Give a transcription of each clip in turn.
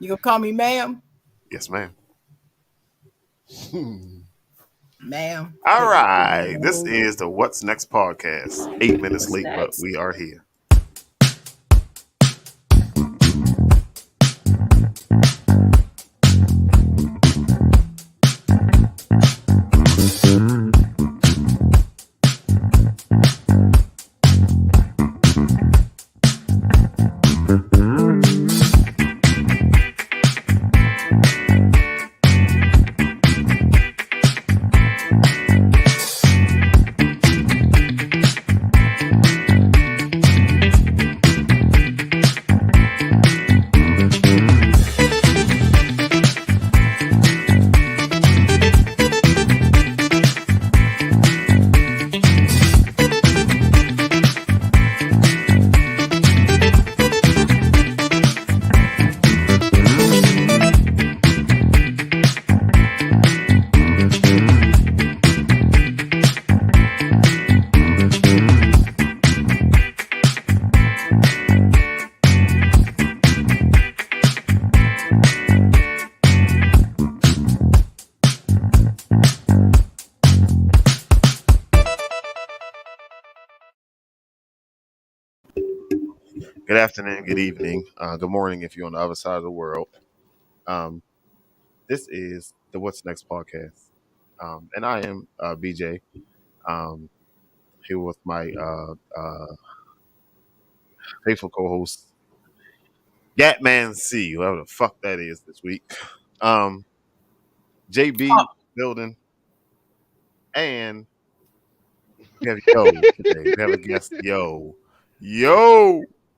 You gonna call me ma'am? Yes, ma'am. Ma'am. All right. This is the What's Next podcast. 8 minutes What's late, but next? we are here. Good afternoon, good evening, good morning if you're on the other side of the world. Um, this is the What's Next podcast. And I am BJ, um, here with my faithful co host, Gatman C, whoever the fuck that is this week. Um, JB building, and we have Yo today. We have a guest, Yo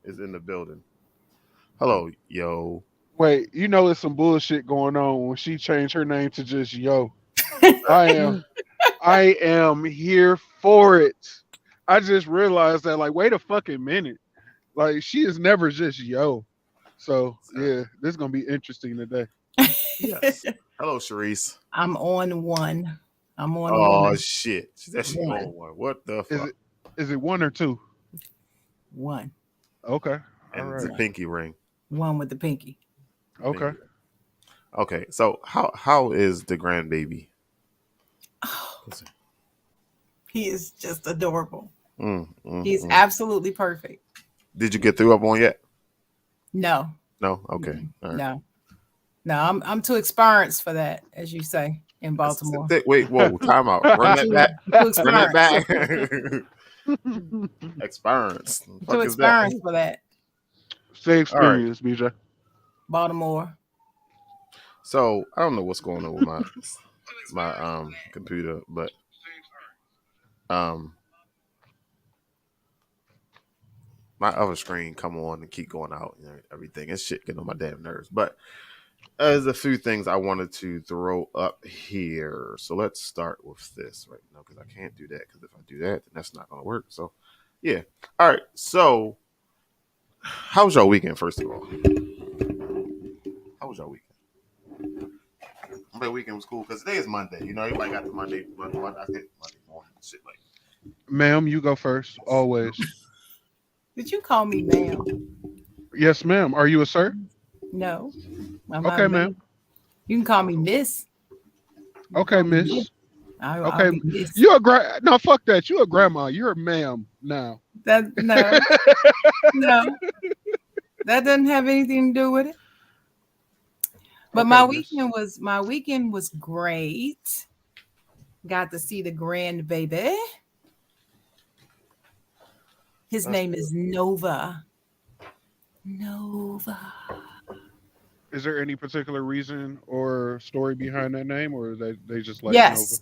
is in the building. Hello, Yo. Wait, you know it's some bullshit going on when she changed her name to just Yo. I am here for it. I just realized that, like, wait a fucking minute. Like, she is never just Yo. So yeah, this is gonna be interesting today. Yes. Hello, Sharice. I'm on one. I'm on Oh one. shit! She's actually One. on one. What the fuck? Is it one or two? One. Okay. And All it's a right. pinky ring. One with the pinky. Okay. Pinky ring. Okay. So how is the grandbaby? Oh, he is just adorable. He's Mm. absolutely perfect. Did you get through up on yet? No. No. Okay. All right. No. I'm too experienced for that, as you say in Baltimore. Wait. Whoa. Time out. Run that back. Too Run that experienced. back. Experience. The Too fuck is that? experienced for that. Say experience, BJ. Baltimore. So I don't know what's going on with my computer, but my other screen come on and keep going out and everything. It's shit getting on my damn nerves. But there's a few things I wanted to throw up here. So let's start with this right now because I can't do that because if I do that, then that's not going to work. So yeah. All right. So how was your weekend, first of all? How was your weekend? My weekend was cool because today is Monday. You know, everybody got the Monday. I hit Monday morning and shit like. Ma'am, you go first. Always. Did you call me ma'am? Yes, ma'am. Are you a sir? No. I'm Okay, not ma'am. You can call me Miss. Okay, miss. I'll Okay. be Miss. You a no, fuck that. You a grandma. You're a ma'am now. No. No. That doesn't have anything to do with it. But Okay, my miss. weekend was great. Got to see the grandbaby. His name is Nova. Nova. Is there any particular reason or story behind that name, or they just like Yes.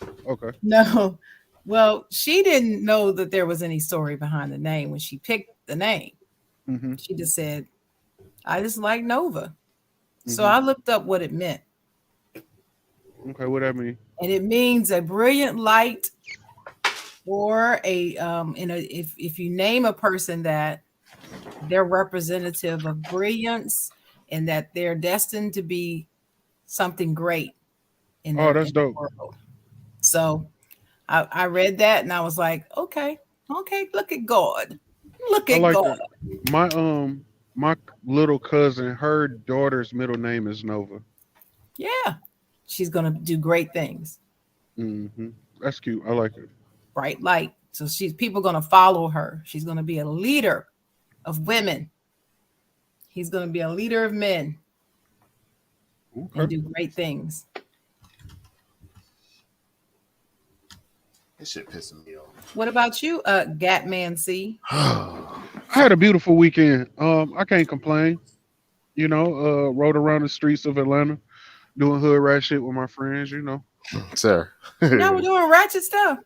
Nova? Okay. No. Well, she didn't know that there was any story behind the name when she picked the name. Mm-hmm. She just said, I just like Nova. So Mhm. I looked up what it meant. Okay, what that mean? And it means a brilliant light, or if you name a person that they're representative of brilliance and that they're destined to be something great in That's the dope. world. So I read that and I was like, okay, look at God. Look I at like God. that. My little cousin, her daughter's middle name is Nova. Yeah, she's gonna do great things. Hmm. That's cute. I like it. Bright light. So she's people gonna follow her. She's gonna be a leader of women. He's gonna be a leader of men and Okay. do great things. This shit pissing me off. What about you, Gatman C? I had a beautiful weekend. I can't complain. You know, rode around the streets of Atlanta doing hood rat shit with my friends. You know, Sir. Y'all were doing ratchet stuff.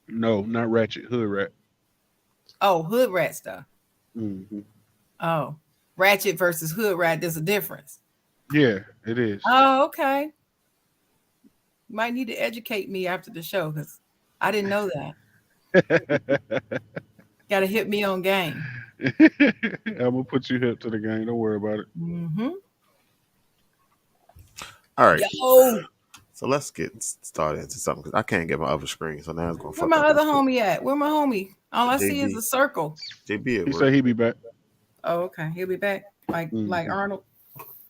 no, not ratchet, hood rat. Oh, hood rat stuff. Hmm. Oh, ratchet versus hood rat. There's a difference. Yeah, it is. Oh, okay. You might need to educate me after the show because I didn't know that. Got to hit me on game. I'm gonna put you hip to the game. Don't worry about it. Mm-hmm. All right. Yo, So let's get started into something because I can't get my other screen. So now it's going to where fuck my up. other homie at? Where my homie? All I see is JB. a circle. JB He at work. said he'd be back. Oh, okay. He'll be back. Like Mhm. Arnold.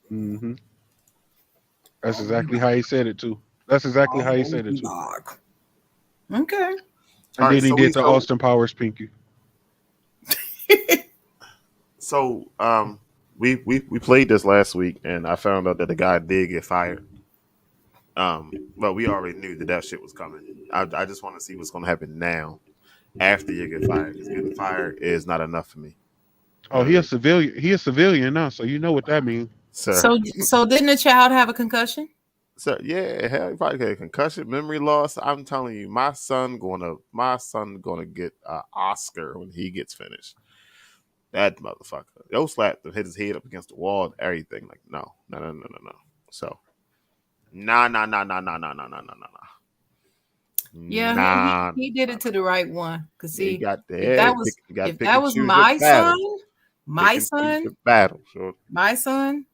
Hmm. That's exactly how he said it too. That's exactly how he said it too. Okay. And All right, then he so did the Austin Powers pinky. So we played this last week and I found out that the guy did get fired. But we already knew that shit was coming. I just want to see what's going to happen now after you get fired because getting fired is not enough for me. Oh, he a civilian. He a civilian now, so you know what that means. Sir. So didn't the child have a concussion? So yeah, hell, he probably got a concussion, memory loss. I'm telling you, my son gonna get an Oscar when he gets finished. That motherfucker. Yo slapped him, hit his head up against the wall and everything. Like, no. So nah. Yeah, Nah. he did it to the right one. Cause He see, got the if that was you gotta if pick that and was choose my your battle. son, Pick and choose your battle. So my son,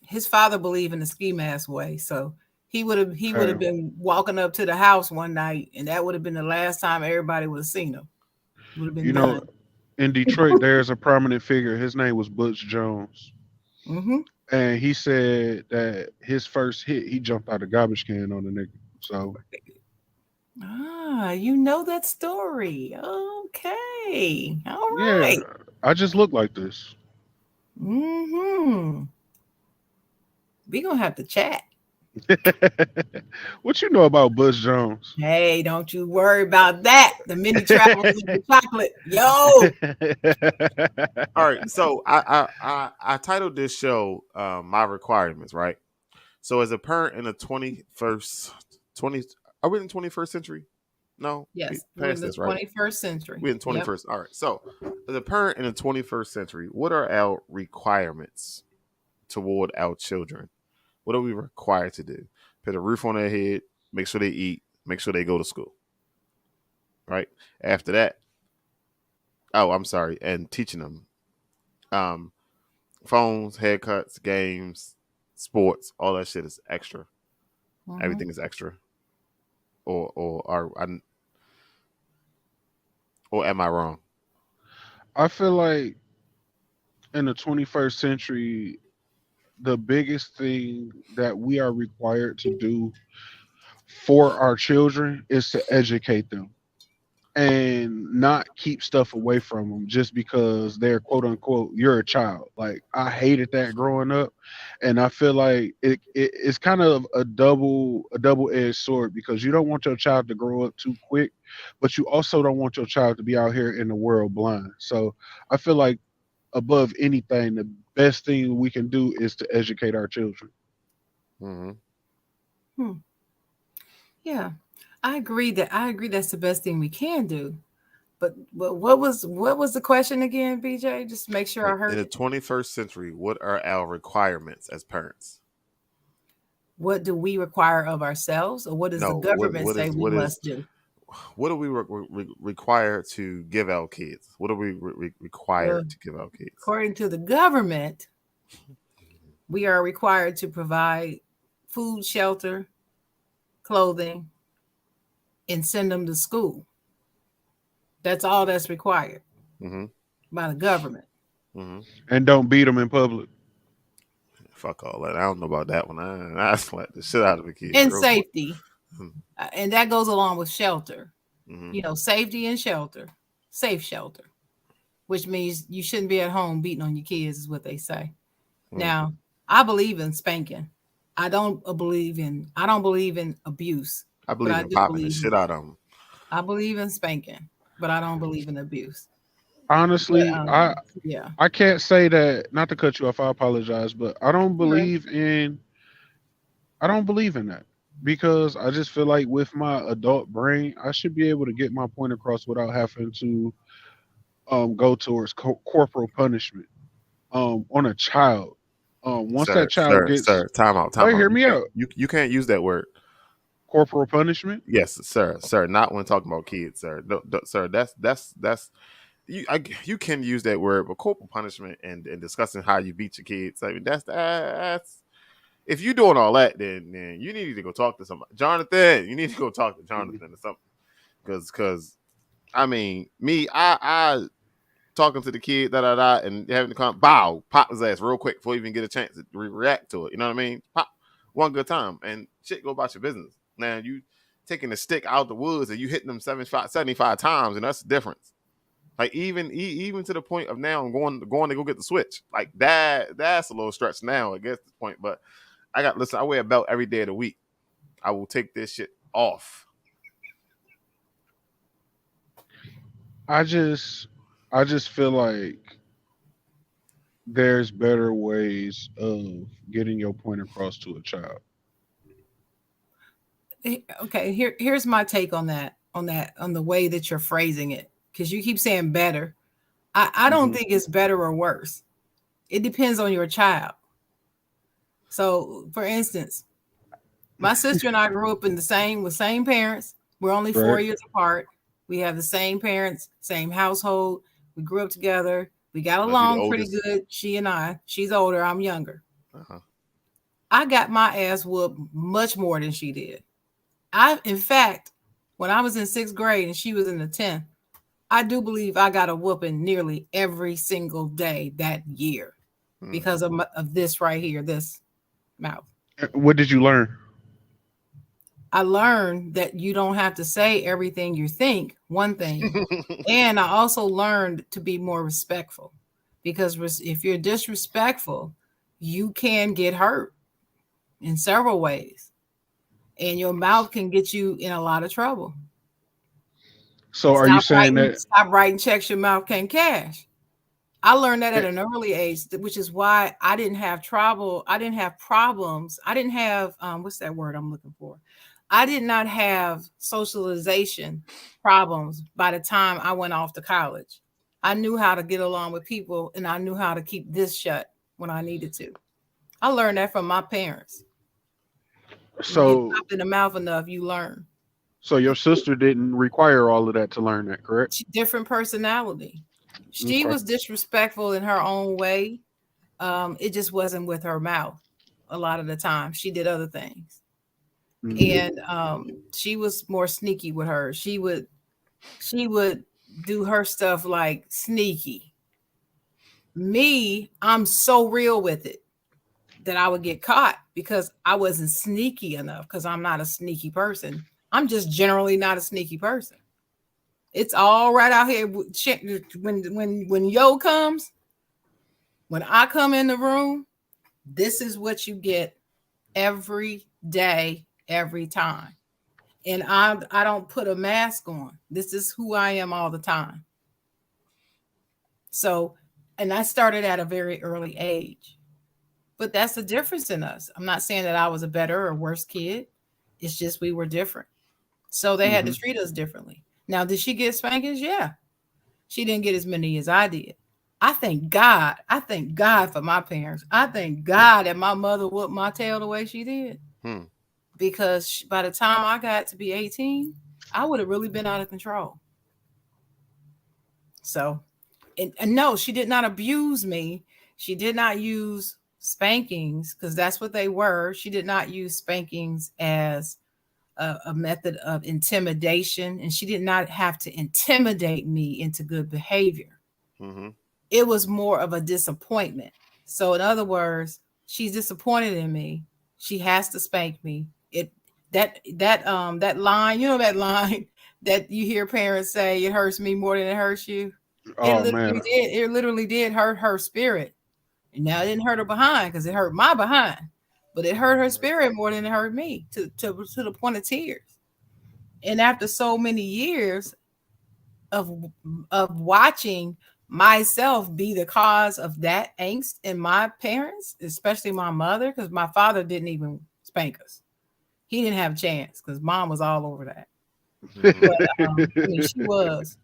his father believed in the ski mask way, so he would have been walking up to the house one night, and that would have been the last time everybody would have seen him. Would have been You know, done. in Detroit, there's a prominent figure. His name was Butch Jones, Mm-hmm. and he said that his first hit, he jumped out a garbage can on the nigga. So You know that story. Okay. All yeah, right. I just look like this. Mm-hmm. We gonna have to chat. What you know about Butch Jones? Hey, don't you worry about that. The mini travels with the chocolate. Yo. all right, so I titled this show My Requirements, right? So as a parent in the 20 are we in the 21st century? No, Yes, we we're in passed the this, right? 21st century. We're in 21st. All right. So as a parent in the 21st century, what are our requirements toward our children? What are we required to do? Put a roof on their head, make sure they eat, make sure they go to school. Right? After that, I'm sorry, and teaching them um phones, haircuts, games, sports, all that shit is extra. Mhm. Everything is extra. Or am I wrong? I feel like in the 21st century, the biggest thing that we are required to do for our children is to educate them and not keep stuff away from them just because they're quote unquote you're a child. Like I hated that growing up, and I feel like it's kind of a double-edged sword because you don't want your child to grow up too quick, but you also don't want your child to be out here in the world blind. So I feel like above anything, the best thing we can do is to educate our children. Mm-hmm. Yeah. I agree that's the best thing we can do. But what was the question again, BJ? Just make sure I heard In the it. 21st century, what are our requirements as parents? What do we require of ourselves, or what does the government say we must do? What are we required to give our kids? What are we required to give our kids? According to the government, we are required to provide food, shelter, clothing, and send them to school. That's all that's required by the government. Mm-hmm. and don't beat them in public. Fuck all that. I don't know about that one. I slapped the shit out of a kid. And real quick. safety. And that goes along with shelter. Mhm. You know, safety and shelter. Safe shelter. Which means you shouldn't be at home beating on your kids, is what they say. Mm. Now, I believe in spanking. I don't believe in abuse. I believe I in do popping the believe shit out of them. I believe in spanking, but I don't believe in abuse. Honestly, But, yeah. I can't say that. Not to cut you off, I apologize, but I don't You're right. believe in that because I just feel like with my adult brain, I should be able to get my point across without having to go towards corporal punishment on a child. Once that child gets, Time out. wait, hear me out. You can't use that word. Corporal punishment. Yes, sir. Not when talking about kids, sir. Sir, that's you can use that word, but corporal punishment and discussing how you beat your kids. I mean, that's if you're doing all that, then you need to go talk to somebody. Jonathan, you need to go talk to Jonathan or something. Because I mean, I talking to the kid, and having to come, pop his ass real quick before you even get a chance to react to it. You know what I mean? Pop one good time and shit, go about your business. Now you taking the stick out the woods and you hitting them 75 times, and that's the difference. Like even to the point of now going to go get the switch. Like that's a little stretch now, I guess, at this point. But I wear a belt every day of the week. I will take this shit off. I just feel like there's better ways of getting your point across to a child. Okay, here's my take on the way that you're phrasing it, because you keep saying better. I don't think it's better or worse. It depends on your child. So, for instance, my sister and I grew up with same parents. We're only 4 years apart. We have the same parents, same household. We grew up together. We got along pretty good. She and I. She's older. I'm younger. Uh-huh. I got my ass whooped much more than she did. In fact, when I was in 6th grade and she was in the 10th, I do believe I got a whooping nearly every single day that year because of this right here, this mouth. What did you learn? I learned that you don't have to say everything you think, one thing. And I also learned to be more respectful, because if you're disrespectful, you can get hurt in several ways. And your mouth can get you in a lot of trouble. So are you saying that stop writing checks your mouth can't cash? I learned that at an early age, which is why I didn't have trouble. I didn't have problems. I didn't have what's that word I'm looking for? I did not have socialization problems by the time I went off to college. I knew how to get along with people, and I knew how to keep this shut when I needed to. I learned that from my parents. So you get popped in the mouth enough, you learn. So your sister didn't require all of that to learn that, correct? Different personality. She was disrespectful in her own way. It just wasn't with her mouth a lot of the time. She did other things. And she was more sneaky with her. She would do her stuff like sneaky. Me, I'm so real with it that I would get caught because I wasn't sneaky enough, because I'm not a sneaky person. I'm just generally not a sneaky person. It's all right out here. When yo comes, when I come in the room, this is what you get every day, every time. And I don't put a mask on. This is who I am all the time. So, and I started at a very early age. But that's the difference in us. I'm not saying that I was a better or worse kid. It's just we were different. So they had to treat us differently. Now, did she get spankings? Yeah. She didn't get as many as I did. I thank God. I thank God for my parents. I thank God that my mother whooped my tail the way she did. Because by the time I got to be 18, I would have really been out of control. So, and no, she did not abuse me. She did not use spankings, because that's what they were. She did not use spankings as a method of intimidation, and she did not have to intimidate me into good behavior. it was more of a disappointment. So in other words, she's disappointed in me. She has to spank me. That line, that line that you hear parents say, it hurts me more than it hurts you. Oh man, It literally did hurt her spirit. And now it didn't hurt her behind because it hurt my behind, but it hurt her spirit more than it hurt me to the point of tears. And after so many years of watching myself be the cause of that angst in my parents, especially my mother, because my father didn't even spank us. He didn't have a chance because mom was all over that. But she was.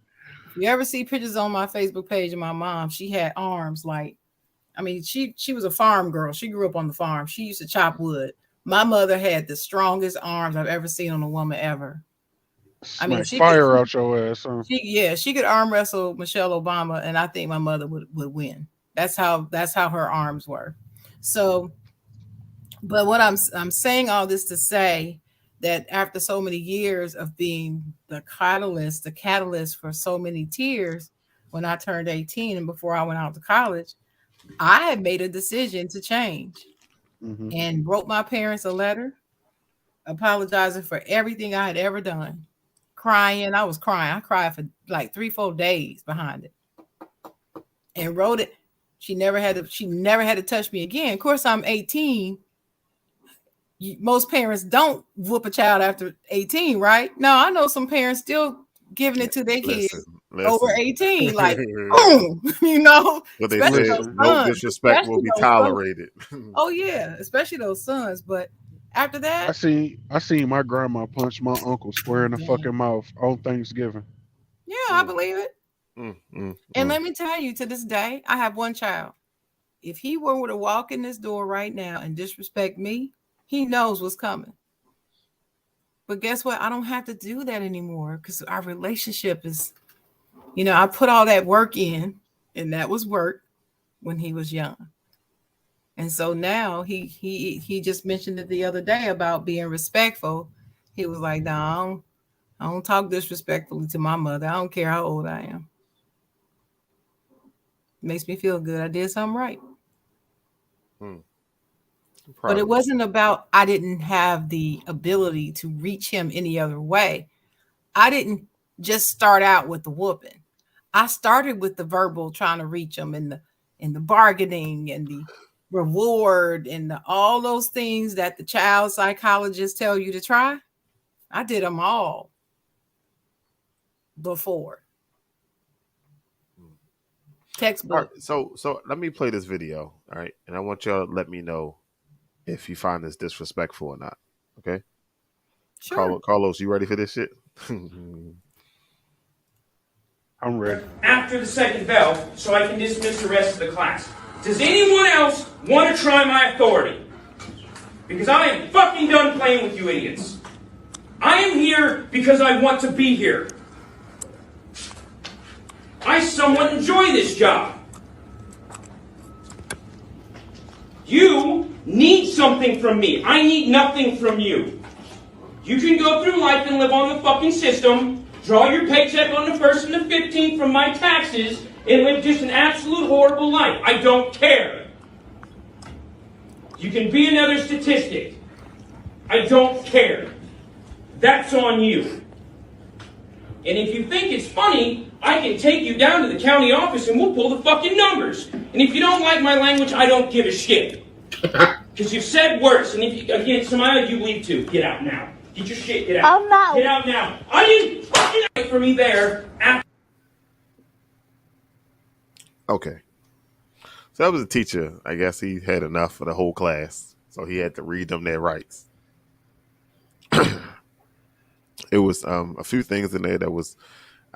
If you ever see pictures on my Facebook page of my mom, she had arms like, she was a farm girl. She grew up on the farm. She used to chop wood. My mother had the strongest arms I've ever seen on a woman ever. Fire out your ass. Huh? She could arm wrestle Michelle Obama, and I think my mother would win. That's how her arms were. So, but what I'm saying all this to say that after so many years of being the catalyst for so many tears, when I turned 18 and before I went out to college, I had made a decision to change and wrote my parents a letter apologizing for everything I had ever done. Crying. I was crying. I cried for like 3-4 days behind it and wrote it. She never had to touch me again. Of course, I'm 18. Most parents don't whoop a child after 18, right? No, I know some parents still giving it to their kids over 18, like, boom, What they say, no disrespect will be tolerated. Oh yeah, especially those sons. But after that, I seen my grandma punch my uncle square in the fucking mouth on Thanksgiving. Yeah, I believe it. And let me tell you, to this day, I have one child. If he were to walk in this door right now and disrespect me, he knows what's coming. But guess what? I don't have to do that anymore because our relationship is, I put all that work in, and that was work when he was young. And so now he just mentioned it the other day about being respectful. He was like, no, I don't talk disrespectfully to my mother. I don't care how old I am. It makes me feel good. I did something right. But it wasn't about I didn't have the ability to reach him any other way. I didn't just start out with the whooping. I started with the verbal, trying to reach him, and the bargaining and the reward and all those things that the child psychologists tell you to try. I did them all before. Textbook. Right, so let me play this video, all right? And I want y'all to let me know if you find this disrespectful or not. Okay? Sure. Carlos, you ready for this shit? I'm ready. After the second bell, so I can dismiss the rest of the class. Does anyone else want to try my authority? Because I am fucking done playing with you idiots. I am here because I want to be here. I somewhat enjoy this job. You need something from me. I need nothing from you. You can go through life and live on the fucking system, draw your paycheck on the 1st and the 15th from my taxes, and live just an absolute horrible life. I don't care. You can be another statistic. I don't care. That's on you. And if you think it's funny, I can take you down to the county office and we'll pull the fucking numbers. And if you don't like my language, I don't give a shit. Because you've said worse. And if you, again, Samaya, you leave too. Get out now. Get your shit. Get out. I'm not. Get out now. I didn't fucking wait for me there. Okay. So that was a teacher. I guess he had enough for the whole class. So he had to read them their rights. It was a few things in there that was,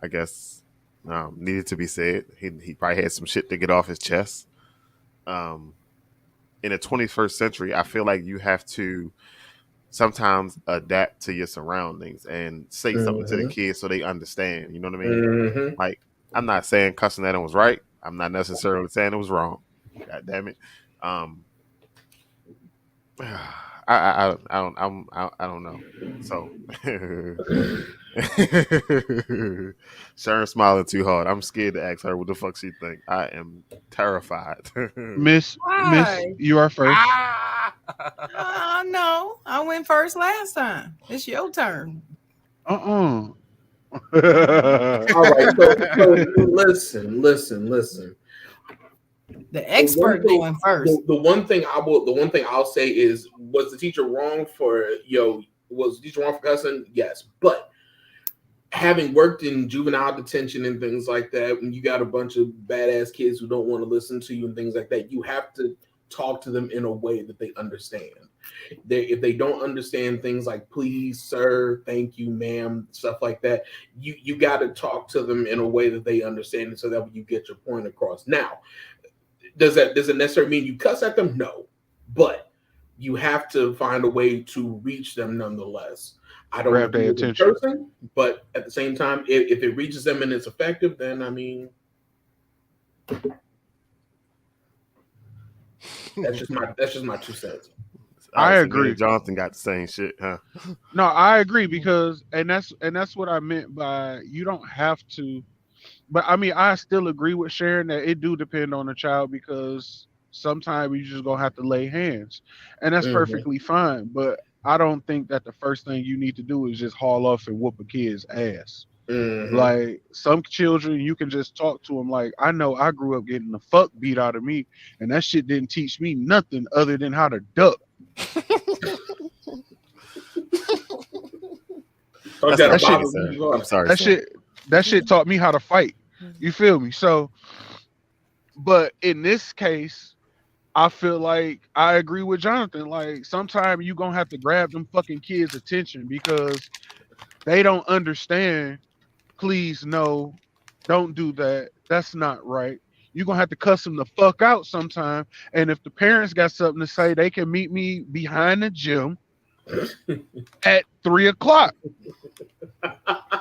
I guess, needed to be said. He probably had some shit to get off his chest. In the 21st century, I feel like you have to sometimes adapt to your surroundings and say something to the kids so they understand. You know what I mean? Like, I'm not saying cussing at him was right. I'm not necessarily saying it was wrong. God damn it. I don't know. So Sharon smiling too hard. I'm scared to ask her what the fuck she think. I am terrified. Miss, Why? you are first. No, I went first last time. It's your turn. All All right. So listen. The expert going first. The one thing I'll say is, was the teacher wrong for was the teacher wrong for cussing? Yes, but having worked in juvenile detention and things like that, when you got a bunch of badass kids who don't want to listen to you and things like that, you have to talk to them in a way that they understand. If they don't understand things like please, sir, thank you, ma'am, stuff like that, you got to talk to them in a way that they understand it, so that you get your point across. Now, does it necessarily mean you cuss at them? No, but you have to find a way to reach them nonetheless. I don't grab their attention, person, but at the same time, if it reaches them and it's effective, then I mean, that's just my 2 cents. I agree. Jonathan got the same shit, huh? No, I agree, because and that's what I meant by you don't have to. But I mean, I still agree with Sharon that it do depend on the child, because sometimes you just gonna have to lay hands, and that's perfectly fine. But I don't think that the first thing you need to do is just haul off and whoop a kid's ass. Like some children, you can just talk to them. Like, I know I grew up getting the fuck beat out of me, and that shit didn't teach me nothing other than how to duck. I'm sorry. That shit taught me how to fight. You feel me? So, but in this case, I feel like I agree with Jonathan. Like, sometimes you gonna have to grab them fucking kids' attention because they don't understand. Please, no, don't do that. That's not right. You're gonna have to cuss them the fuck out sometime. And if the parents got something to say, they can meet me behind the gym at 3:00.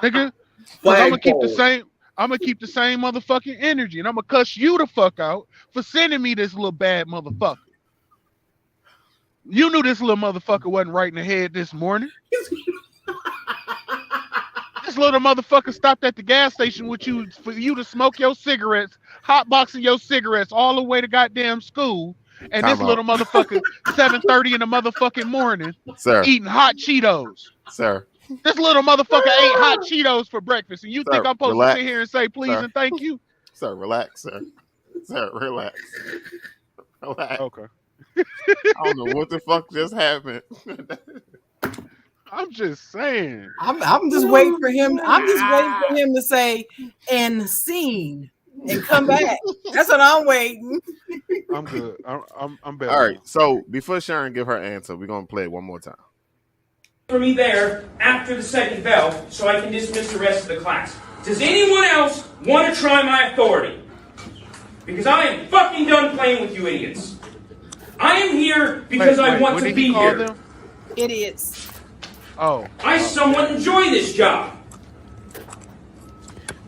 Nigga, I'm gonna keep the same motherfucking energy, and I'm gonna cuss you the fuck out for sending me this little bad motherfucker. You knew this little motherfucker wasn't right in the head this morning. This little motherfucker stopped at the gas station with you for you to smoke your cigarettes, hotboxing your cigarettes all the way to goddamn school. And this little motherfucker, 7:30 in the motherfucking morning, sir, eating hot Cheetos. Sir. This little motherfucker ate hot Cheetos for breakfast, and you think I'm supposed to sit here and say please and thank you? Sir, relax, sir. Sir, relax. Relax. Okay. I don't know what the fuck just happened. I'm just saying. I'm just waiting for him. I'm just waiting for him to say "and scene" and come back. That's what I'm waiting. I'm good. I'm better. All right. So before Sharon give her answer, we're gonna play it one more time. For me there after the second bell, so I can dismiss the rest of the class. Does anyone else want to try my authority? Because I am fucking done playing with you idiots. I am here because I want to be here. Them? Idiots. Oh. I somewhat enjoy this job.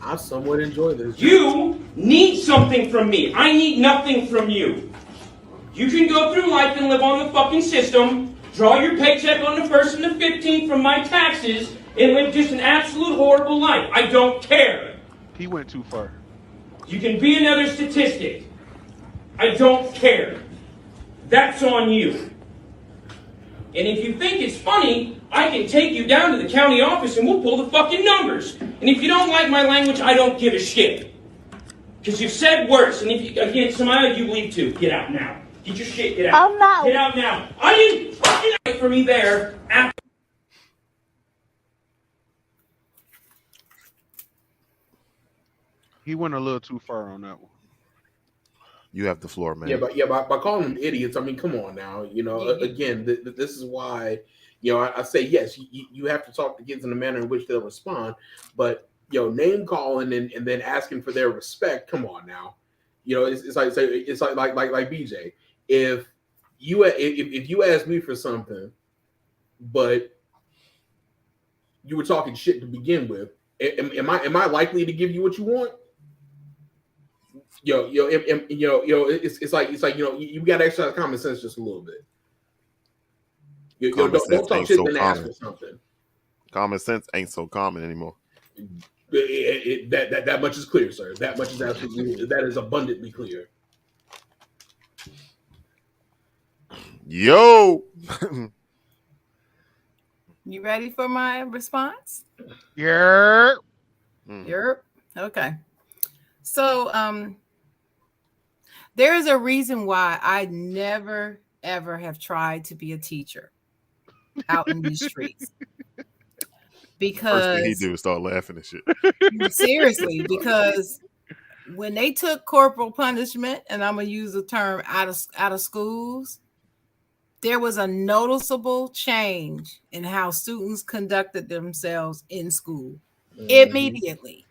I somewhat enjoy this. You need something from me. I need nothing from you. You can go through life and live on the fucking system, draw your paycheck on the 1st and the 15th from my taxes, and live just an absolute horrible life. I don't care. He went too far. You can be another statistic. I don't care. That's on you. And if you think it's funny, I can take you down to the county office and we'll pull the fucking numbers. And if you don't like my language, I don't give a shit. Because you've said worse. And if you, again, Samaya, you leave too. Get out now. Get your shit, get out. Oh, no. Get out now. I didn't fucking wait for me there after. He went a little too far on that one. You have the floor, man. Yeah, by calling them idiots, I mean, come on now. Again, this is why, I say yes. You have to talk to kids in the manner in which they'll respond, but name calling and then asking for their respect. Come on now, it's like BJ. If you ask me for something, but you were talking shit to begin with, am I likely to give you what you want? It's like you got to exercise common sense just a little bit. Common don't sense talk ain't shit so then ask common. for something. Common sense ain't so common anymore. That much is clear, sir. That much is absolutely, that is abundantly clear. Yo. You ready for my response? Yeah. Yep. Okay. So there is a reason why I never ever have tried to be a teacher out in these streets. First thing he Because do is start laughing and shit. seriously, because when they took corporal punishment, and I'm gonna use the term out of schools, there was a noticeable change in how students conducted themselves in school immediately,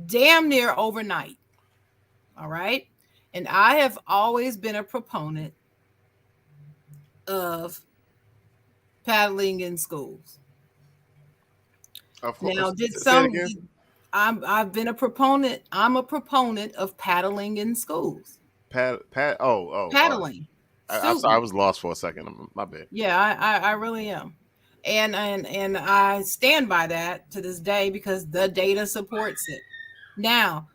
damn near overnight. All right. And I have always been a proponent of paddling in schools. Of course. Now, did Say it some again? I've been a proponent. I'm a proponent of paddling in schools. Paddling. I'm sorry, I was lost for a second. My bad. Yeah, I really am. And I stand by that to this day because the data supports it. Now,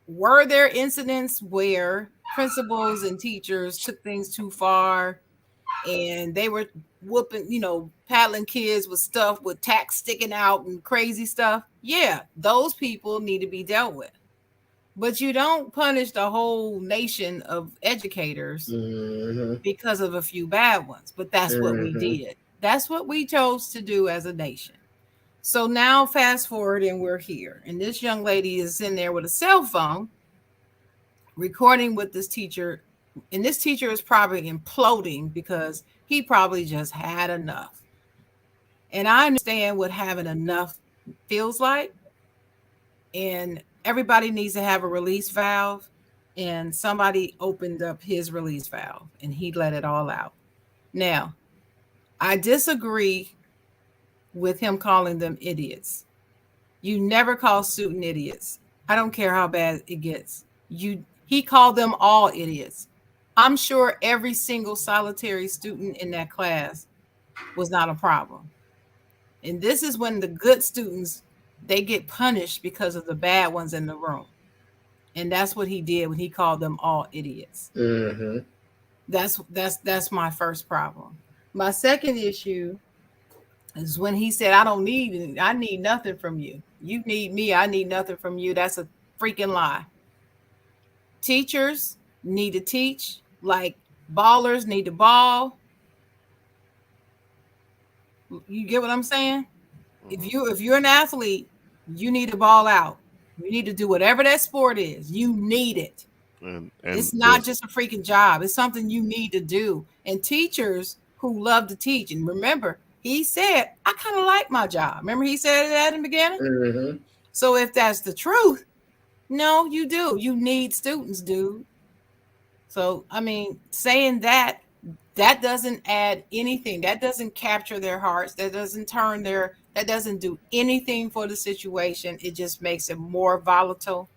were there incidents where principals and teachers took things too far and they were whooping, paddling kids with stuff with tacks sticking out and crazy stuff? Yeah, those people need to be dealt with. But you don't punish the whole nation of educators because of a few bad ones. But that's what we did. That's what we chose to do as a nation. So now fast forward and we're here. And this young lady is in there with a cell phone recording with this teacher. And this teacher is probably imploding because he probably just had enough. And I understand what having enough feels like. And everybody needs to have a release valve. And somebody opened up his release valve and he let it all out. Now, I disagree with him calling them idiots. You never call student idiots. I don't care how bad it gets. He called them all idiots. I'm sure every single solitary student in that class was not a problem. And this is when the good students, they get punished because of the bad ones in the room. And that's what he did when he called them all idiots. That's my first problem. My second issue is when he said, I need nothing from you. You need me. I need nothing from you. That's a freaking lie. Teachers need to teach like ballers need to ball. You get what I'm saying? If you're an athlete, you need to ball out. You need to do whatever that sport is. You need it. And it's not just a freaking job. It's something you need to do. And teachers who love to teach, and remember, he said, I kind of like my job. Remember he said that in the beginning? So if that's the truth, no, you do. You need students, dude. So, I mean, saying that doesn't add anything. That doesn't capture their hearts. That doesn't do anything for the situation. It just makes it more volatile.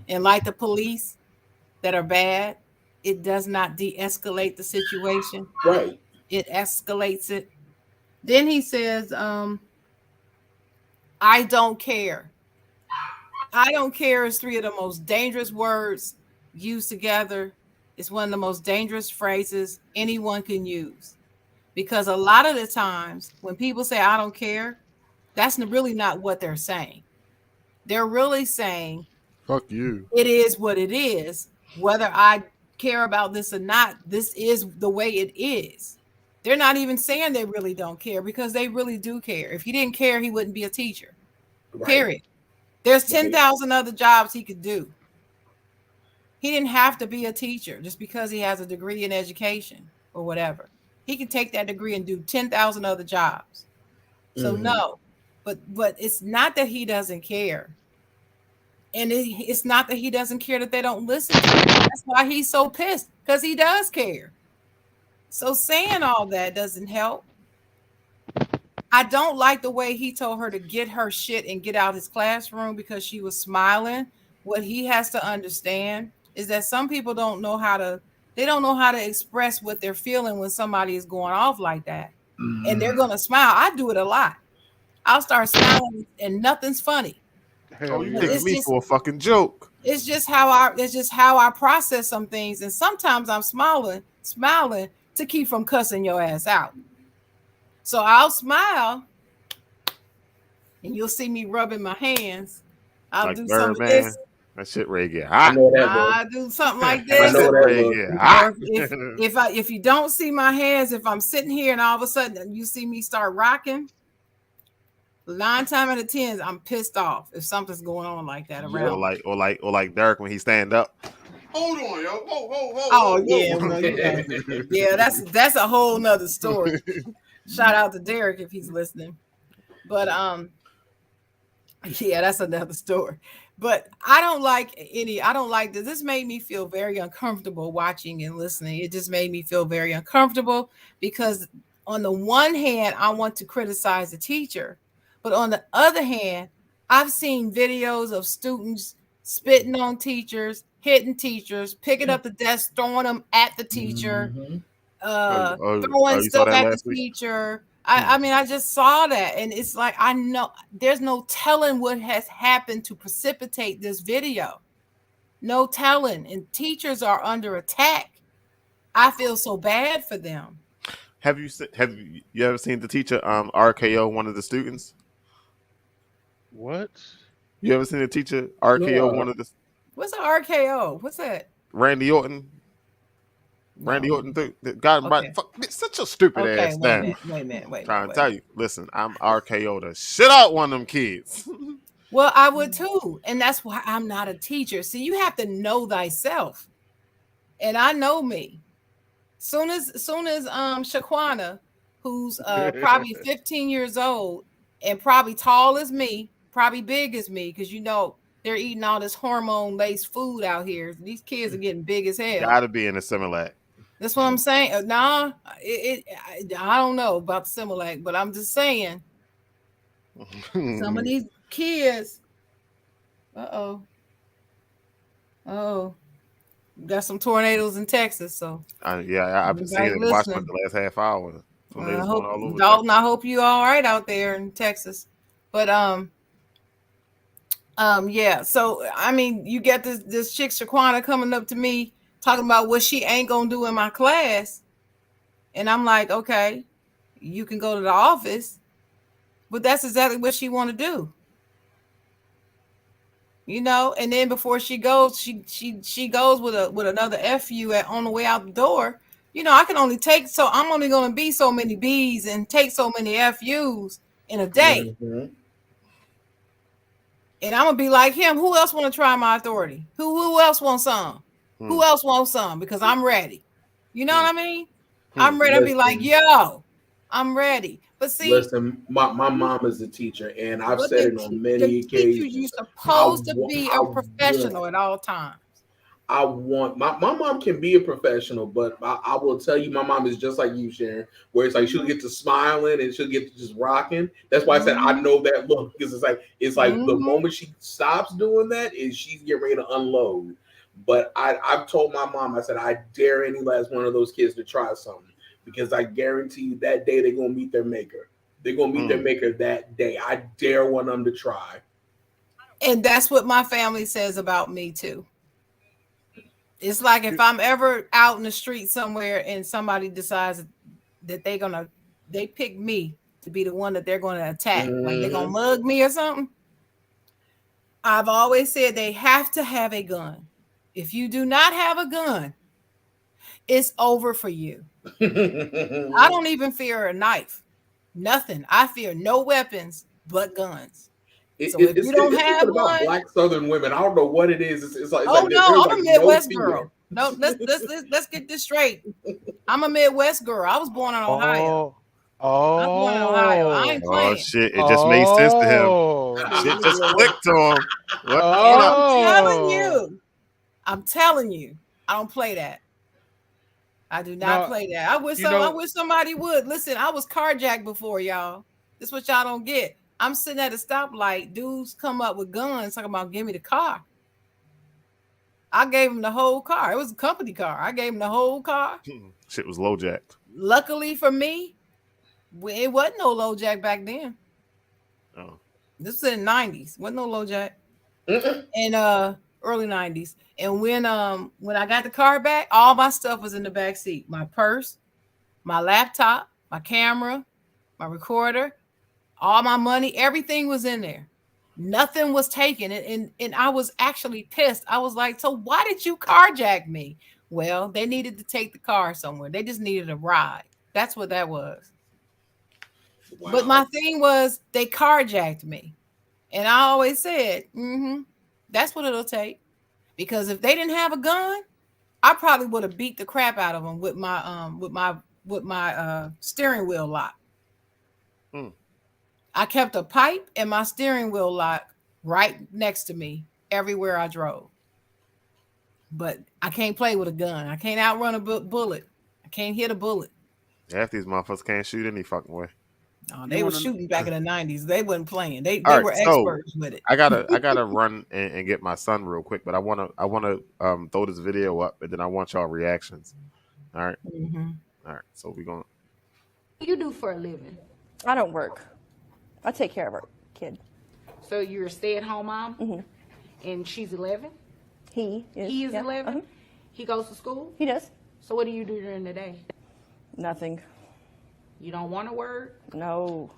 And like the police that are bad, it does not de-escalate the situation. Right. It escalates it. Then he says, I don't care. I don't care is three of the most dangerous words used together. It's one of the most dangerous phrases anyone can use. Because a lot of the times when people say, I don't care, that's really not what they're saying. They're really saying, fuck you. It is what it is. Whether I care about this or not, this is the way it is. They're not even saying they really don't care because they really do care. If he didn't care, he wouldn't be a teacher. Right. Period. There's 10,000 other jobs he could do. He didn't have to be a teacher just because he has a degree in education or whatever. He could take that degree and do 10,000 other jobs. So no, but it's not that he doesn't care. And it's not that he doesn't care that they don't listen to him. That's why he's so pissed, because he does care. So saying all that doesn't help. I don't like the way he told her to get her shit and get out his classroom because she was smiling. What he has to understand is that some people don't know how to They don't know how to express what they're feeling when somebody is going off like that. And Mm-hmm. they're gonna smile. I do it a lot. I'll start smiling and nothing's funny. Hell Oh, you yeah. But taking it's me just for a fucking joke. it's just how I process some things. And sometimes I'm smiling to keep from cussing your ass out. So I'll smile and you'll see me rubbing my hands. I'll Like do some of Birdman. this. That shit ready to get I hot. know that, bro. I do something like I this. know Shit that, ready bro. to get Or hot. if you don't see my hands, if I'm sitting here and all of a sudden you see me start rocking, 9 times out of 10, I'm pissed off if something's going on like that Yep. around me. or like Derek when he stand up. Hold on, yo. Whoa. Oh yeah, no, you know. Yeah, that's a whole nother story. Shout out to Derek if he's listening. But yeah, that's another story. But I don't like this. This made me feel very uncomfortable watching and listening. It just made me feel very uncomfortable because on the one hand, I want to criticize the teacher, but on the other hand, I've seen videos of students spitting on teachers, hitting teachers, picking up the desk, throwing them at the teacher, Mhm. throwing you saw stuff that at the last week? teacher. I mean, I just saw that, and it's like I know there's no telling what has happened to precipitate this video. No telling, and teachers are under attack. I feel so bad for them. Have you ever seen the teacher RKO one of the students? What? You ever seen the teacher RKO No. one of the What's an RKO? What's that? Randy Orton? Randy Orton got him right. Okay. Fuck, bitch, such a stupid Okay, ass wait a down. minute, wait a minute, wait a Trying to minute. tell you, listen, I'm RKO the shit out one of them kids. Well, I would too, and that's why I'm not a teacher. See, you have to know thyself, and I know me. Soon as Shaquana, who's probably 15 years old and probably tall as me, probably big as me, because you know they're eating all this hormone laced food out here. These kids are getting big as hell. Gotta be in a Similac. That's what I'm saying. I don't know about the Similac, but I'm just saying some of these kids. Oh, got some tornadoes in Texas, so I've been seeing it. Watched about the last half hour. I hope, Dalton, I hope you all right out there in Texas. But yeah. So I mean, you get this chick Shaquana coming up to me talking about what she ain't gonna do in my class, and I'm like, okay, you can go to the office, but that's exactly what she want to do. You know, and then before she goes, she goes with another FU on the way out the door. You know, I'm only going to be so many B's and take so many FUs in a day. Mhm. And I'm going to be like him. Who else want to try my authority? Who else wants some? Who else wants some? Because I'm ready. You know what I mean? I'm ready to be like, yo, I'm ready. But see, listen, my mom is a teacher, and I've said it on many occasions. You're supposed to be a professional at all times. I want my mom can be a professional, but I will tell you, my mom is just like you, Sharon, where it's like she'll get to smiling and she'll get to just rocking. That's why I said I know that look, because it's like the moment she stops doing that is she's getting ready to unload. But I've told my mom, I said, I dare any last one of those kids to try something, because I guarantee you that day they're gonna meet their maker. They're gonna meet their maker that day. I dare one of them to try. And that's what my family says about me too. It's like if I'm ever out in the street somewhere and somebody decides that they pick me to be the one that they're going to attack, like they're going to mug me or something. I've always said they have to have a gun. If you do not have a gun, it's over for you. I don't even fear a knife. Nothing. I fear no weapons but guns. So if you don't have about one, Black Southern women, I don't know what it is. It's like, no, I'm a Midwest no girl. No, let's get this straight. I'm a Midwest girl. I was born in Ohio. I was born in Ohio. I ain't playing. Oh shit! It just made sense to him. Shit just clicked to him. I'm telling you, I don't play that. I do not play that. I wish somebody would. Listen, I was carjacked before, y'all. This is what y'all don't get. I'm sitting at a stoplight. Dudes come up with guns talking about give me the car. I gave him the whole car. It was a company car. I gave him the whole car. Shit was low jacked. Luckily for me, it wasn't no low jack back then. Oh, This was in the 90s. Wasn't no low jack. Mm-mm. In early 90s. And when I got the car back, all my stuff was in the back seat. My purse, my laptop, my camera, my recorder, all my money, everything was in there. Nothing was taken. And I was actually pissed. I was like, so why did you carjack me? Well, they needed to take the car somewhere. They just needed a ride. That's what that was. Wow. But my thing was they carjacked me. And I always said, that's what it'll take. Because if they didn't have a gun, I probably would have beat the crap out of them with my steering wheel lock. I kept a pipe and my steering wheel lock right next to me everywhere I drove. But I can't play with a gun. I can't outrun a bullet. I can't hit a bullet. half these motherfuckers can't shoot any fucking way. No, they were shooting back in the 90s. They wasn't playing. They All right, were so experts with it. I gotta run and get my son real quick, but I wanna throw this video up and then I want y'all reactions. All right. All right. So we're gonna. What do you do for a living? I don't work. I take care of our kid. So you're a stay-at-home mom, and she's 11. He is. He is yeah, 11. He goes to school. He does. So what do you do during the day? Nothing. You don't want to work. No.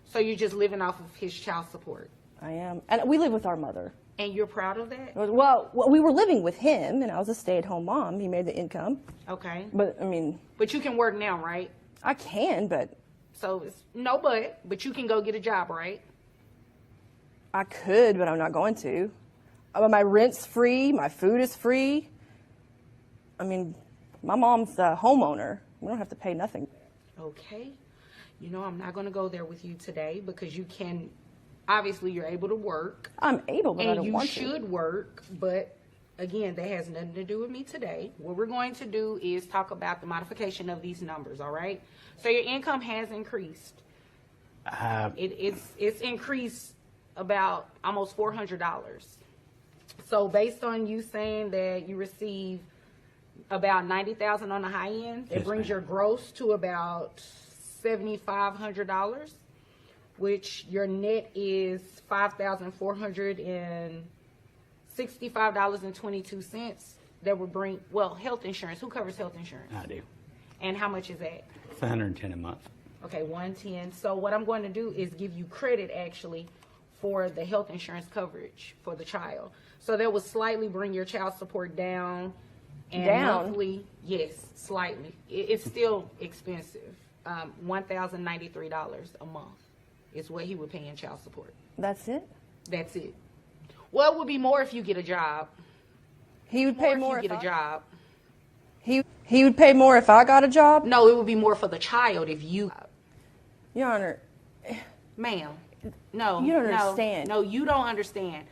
So you're just living off of his child support, I am, and we live with our mother. and you're proud of that. Well, we were living with him, and I was a stay-at-home mom. He made the income, Okay, but I mean, but you can work now, right? I can, but So it's no but you can go get a job, right? I could, but I'm not going to. My rent's free. My food is free. I mean, my mom's a homeowner. We don't have to pay nothing. Okay. You know, I'm not going to go there with you today because you can, obviously you're able to work I'm able, but I and don't you want to. should work, but again, that has nothing to do with me today. What we're going to do is talk about the modification of these numbers, all right? So your income has increased. It's increased about almost $400. So based on you saying that you receive about $90,000 on the high end, it brings your gross to about $7,500, which your net is $5,465.22. That would bring, well, health insurance. Who covers health insurance? I do. And how much is that? It's $110 a month. Okay, 110. So what I'm going to do is give you credit actually for the health insurance coverage for the child. So that would slightly bring your child support down. And Down? monthly, yes, slightly. It's still expensive. $1,093 a month is what he would pay in child support. That's it. That's it. Well, it would be more if you get a job. He would pay more if you get a job. He would pay more if I got a job. No, it would be more for the child if you. Your Honor, Ma'am, no. You don't no, understand. No, you don't understand.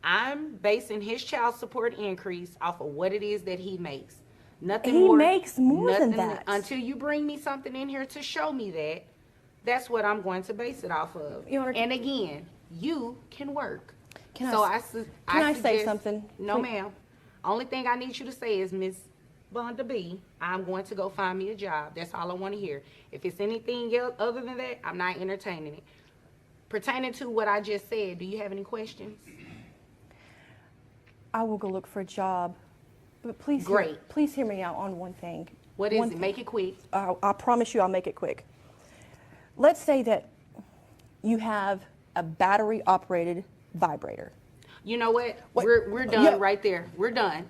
I'm basing his child support increase off of what it is that he makes. Nothing He more. makes more than nothing- that. Until you bring me something in here to show me that, that's what I'm going to base it off of. Your Honor, and again, you can work. Can so I say suggest- something? No, Please. ma'am. Only thing I need you to say is, Miss Vonda B, I'm going to go find me a job. That's all I want to hear. If it's anything else other than that, I'm not entertaining it. Pertaining to what I just said, do you have any questions? I will go look for a job. But please, Great. Please hear me out on one thing. What is One it? thing. Make it quick. I promise you I'll make it quick. Let's say that you have a battery operated vibrator. You know what? What? We're done Yeah. right there. We're done.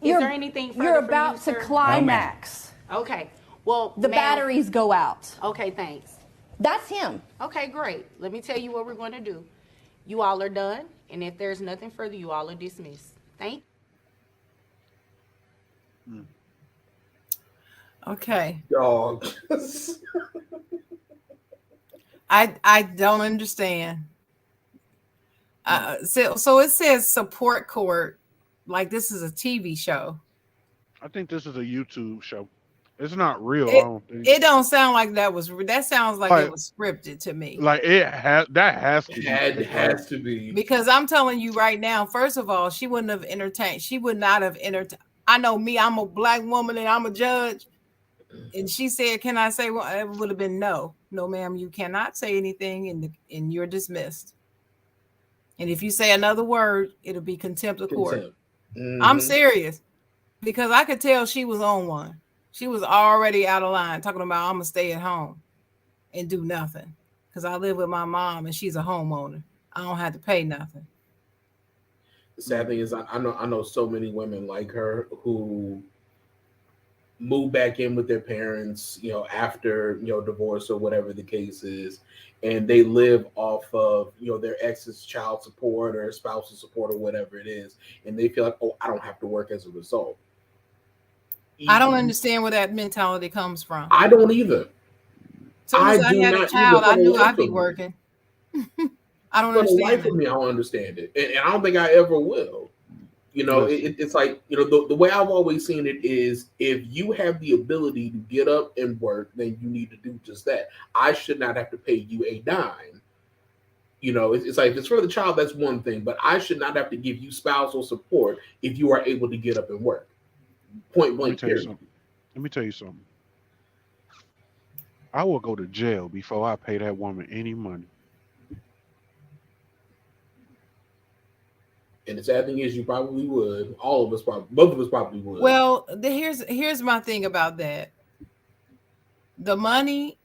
Is You're- there anything further You're from about you, to sir? climax. Okay. Well, The ma'am- batteries go out. Okay, thanks. That's him. Okay, great. Let me tell you what we're going to do. You all are done, and if there's nothing further, you all are dismissed. Thank Okay. Dog. I don't understand. So it says support court, like this is a TV show. I think this is a YouTube show. It's not real. I It don't think. it don't sound like that sounds like it Like, was scripted to me. like that has to be fake, right? Has to be. Because I'm telling you right now, first of all, she wouldn't have entertained. She would not have entertained. I know me. I'm a black woman and I'm a judge. And she said, "Can I say?" Well, it would have been no, ma'am. You cannot say anything, and you're dismissed. And if you say another word, it'll be contempt of court. Contempt. I'm Mhm. serious because I could tell she was on one. She was already out of line, talking about I'm gonna stay at home and do nothing because I live with my mom and she's a homeowner. I don't have to pay nothing. The sad thing is, I know so many women like her who move back in with their parents, after divorce or whatever the case is, and they live off of their ex's child support or spousal support or whatever it is, and they feel like, oh, I don't have to work as a result. I don't understand where that mentality comes from. I don't either. As soon as I do had a not child, either, I for the knew life I'd be of me. working. I don't For the life understand of that. me, I don't understand it, and I don't think I ever will. It's like, the way I've always seen it is, if you have the ability to get up and work, then you need to do just that. I should not have to pay you a dime. It's like, if it's for the child, that's one thing, but I should not have to give you spousal support if you are able to get up and work. Point Let me blank. tell you Period. something. Let me tell you something. I will go to jail before I pay that woman any money. And the sad thing is, you probably would. All of us probably, both of us probably would. Well, here's my thing about that. The money,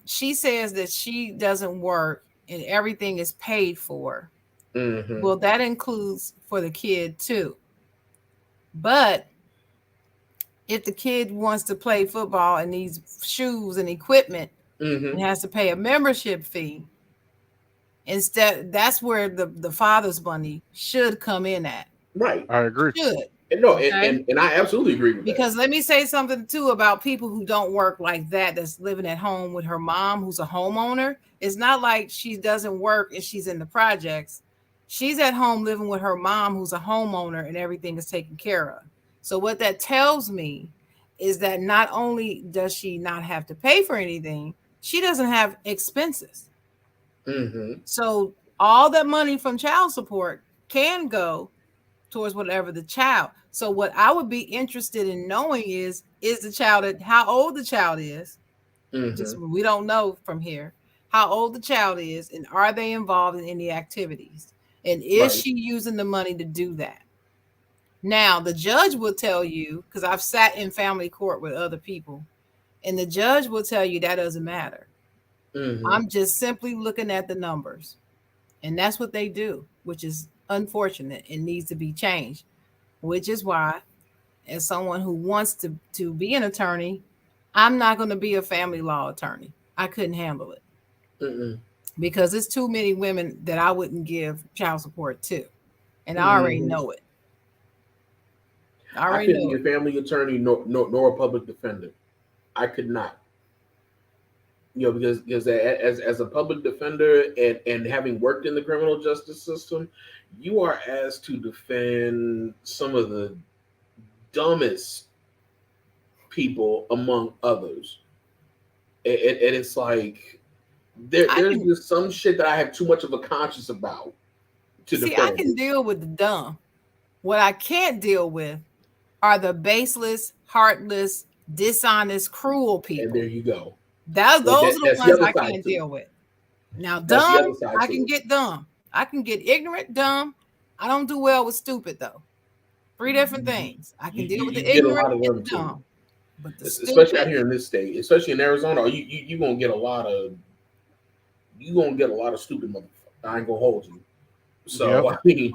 she says that she doesn't work and everything is paid for. Mhm. Well, that includes for the kid too. But if the kid wants to play football and needs shoes and equipment, Mhm. and has to pay a membership fee, instead, that's where the father's money should come in at. Right. I agree. Should. And no, Okay. and I absolutely agree with Because let me say something too about people who don't work like that, that's living at home with her mom, who's a homeowner. It's not like she doesn't work and she's in the projects. She's at home living with her mom, who's a homeowner, and everything is taken care of. So what that tells me is that not only does she not have to pay for anything, she doesn't have expenses. that. Mm-hmm. So all that money from child support can go towards whatever the child. So what I would be interested in knowing is the child, how old the child is. Mm-hmm. Just, we don't know from here how old the child is, and are they involved in any activities, and is Right. she using the money to do that. Now the judge will tell you, because I've sat in family court with other people, and the judge will tell you that doesn't matter. Mm-hmm. I'm just simply looking at the numbers, and that's what they do, which is unfortunate and needs to be changed. Which is why, as someone who wants to be an attorney, I'm not going to be a family law attorney. I couldn't handle it. Mm-mm. Because it's too many women that I wouldn't give child support to, and I already Mhm. know it. I already couldn't know be a it. family attorney nor a public defender. I could not. Because as a public defender and having worked in the criminal justice system, you are asked to defend some of the dumbest people among others. And it's like there's just some shit that I have too much of a conscience about to See, I defend. can deal with the dumb. What I can't deal with are the baseless, heartless, dishonest, cruel people. And there you go. Those are the that's the ones other I side can't to it. deal with. Now, That's the dumb, other side I to can it. get dumb. I can get ignorant, dumb. I don't do well with stupid, though. Three different things. I can deal with the get a ignorant lot of and them the too. dumb. But the Especially out stupid, here in this state, especially in Arizona, you gonna get a lot of stupid motherfuckers. I ain't gonna hold you. So Yep. I mean,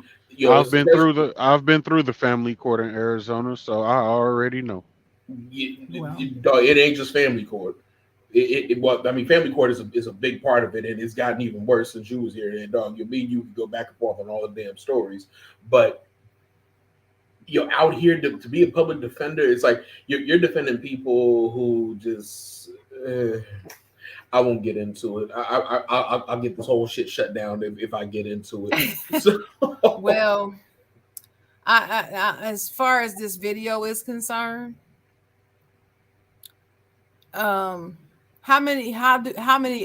I've been through the family court in Arizona, so I already know. Dog, it ain't just family court. Family court is a big part of it, and it's gotten even worse since you was here. And dog, you can go back and forth on all the damn stories, but out here to be a public defender, it's like you're defending people who just. I won't get into it. I'll get this whole shit shut down if I get into it. So, well, I as far as this video is concerned, how many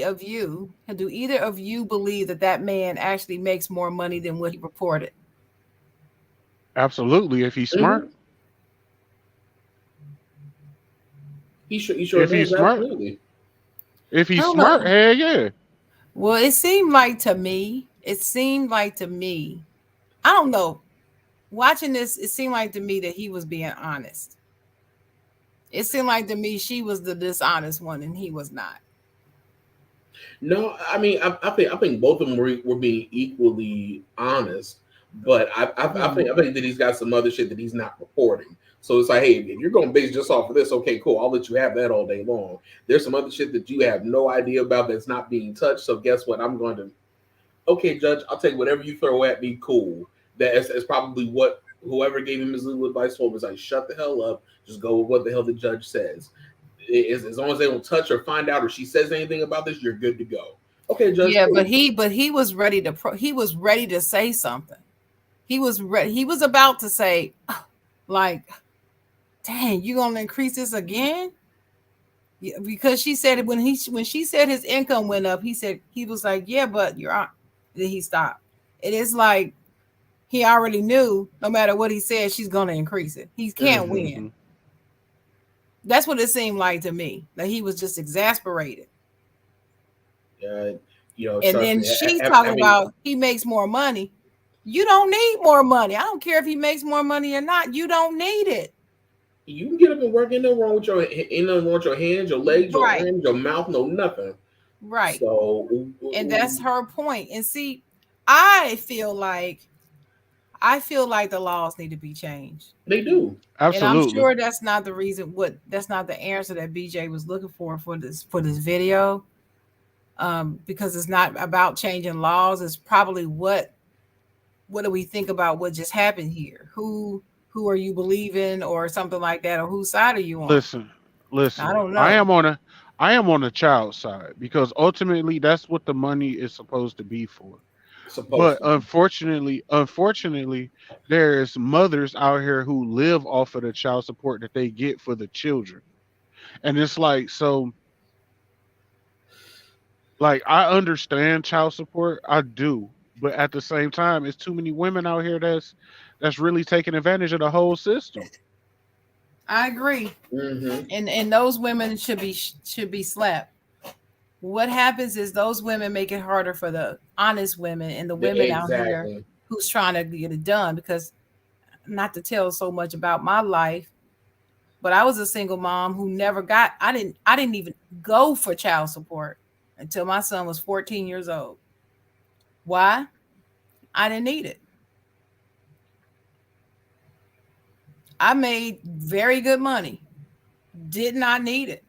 of you do either of you believe that that man actually makes more money than what he reported? Absolutely, if he's smart. Mhm. He sure If he's does, smart, absolutely. if I he's don't smart, know. hell yeah. Well, it seemed like to me, I don't know. Watching this, it seemed like to me that he was being honest. It seemed like to me she was the dishonest one and he was not. No, I mean, I think both of them were being equally honest, but I think that he's got some other shit that he's not reporting. So it's like, hey, if you're going to base just off of this, okay, cool, I'll let you have that all day long. There's some other shit that you have no idea about that's not being touched. So guess what? I'm going to, okay, Judge, I'll take whatever you throw at me. Cool. That's probably what whoever gave him his legal advice for was like, shut the hell up. Just go with what the hell the judge says. As long as they don't touch or find out or she says anything about this, you're good to go. Okay, Judge. Yeah, cool. but he was ready to he was ready to say something. He was ready. He was about to say, like, dang, you gonna increase this again? Yeah, because she said it when she said his income went up, he was like, yeah, but you're on. Then he stopped. It is like he already knew no matter what he said, she's gonna increase it. He can't win. That's what it seemed like to me. That he was just exasperated. And then she's talking about he makes more money. You don't need more money. I don't care if he makes more money or not. You don't need it. You can get up and work. Ain't nothing wrong with your hands, your legs, your arms, your mouth, no nothing. Right. So, and that's her point. And see, I feel like the laws need to be changed. They do. Absolutely. And I'm sure that's not the reason. That's not the answer that BJ was looking for this video. Because it's not about changing laws. It's probably what do we think about what just happened here? Who are you believing or something like that, or whose side are you on? Listen. I don't know. I am on the child side because ultimately that's what the money is supposed to be for. But unfortunately, there's mothers out here who live off of the child support that they get for the children. And it's like, so like I understand child support, I do, but at the same time, it's too many women out here that's really taking advantage of the whole system. I agree. And those women should be slapped. What happens is those women make it harder for the honest women and the women out here who's trying to get it done. Because not to tell so much about my life, but I was a single mom who never got. I didn't even go for child support until my son was 14 years old. Why? I didn't need it. I made very good money. Did not need it.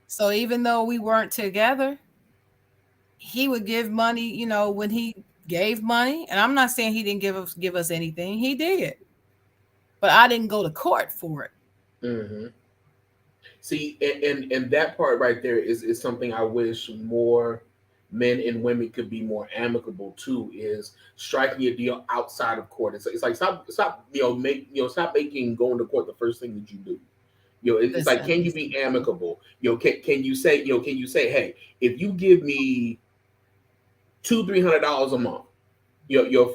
So even though we weren't together, he would give money, when he gave money. And I'm not saying he didn't give us anything. He did. But I didn't go to court for it. See, and that part right there is something I wish more men and women could be more amicable to, is striking a deal outside of court. It's like stop making going to court the first thing that you do. It's like, can you be amicable? Can you say, hey, if you give me $200-$300 a month,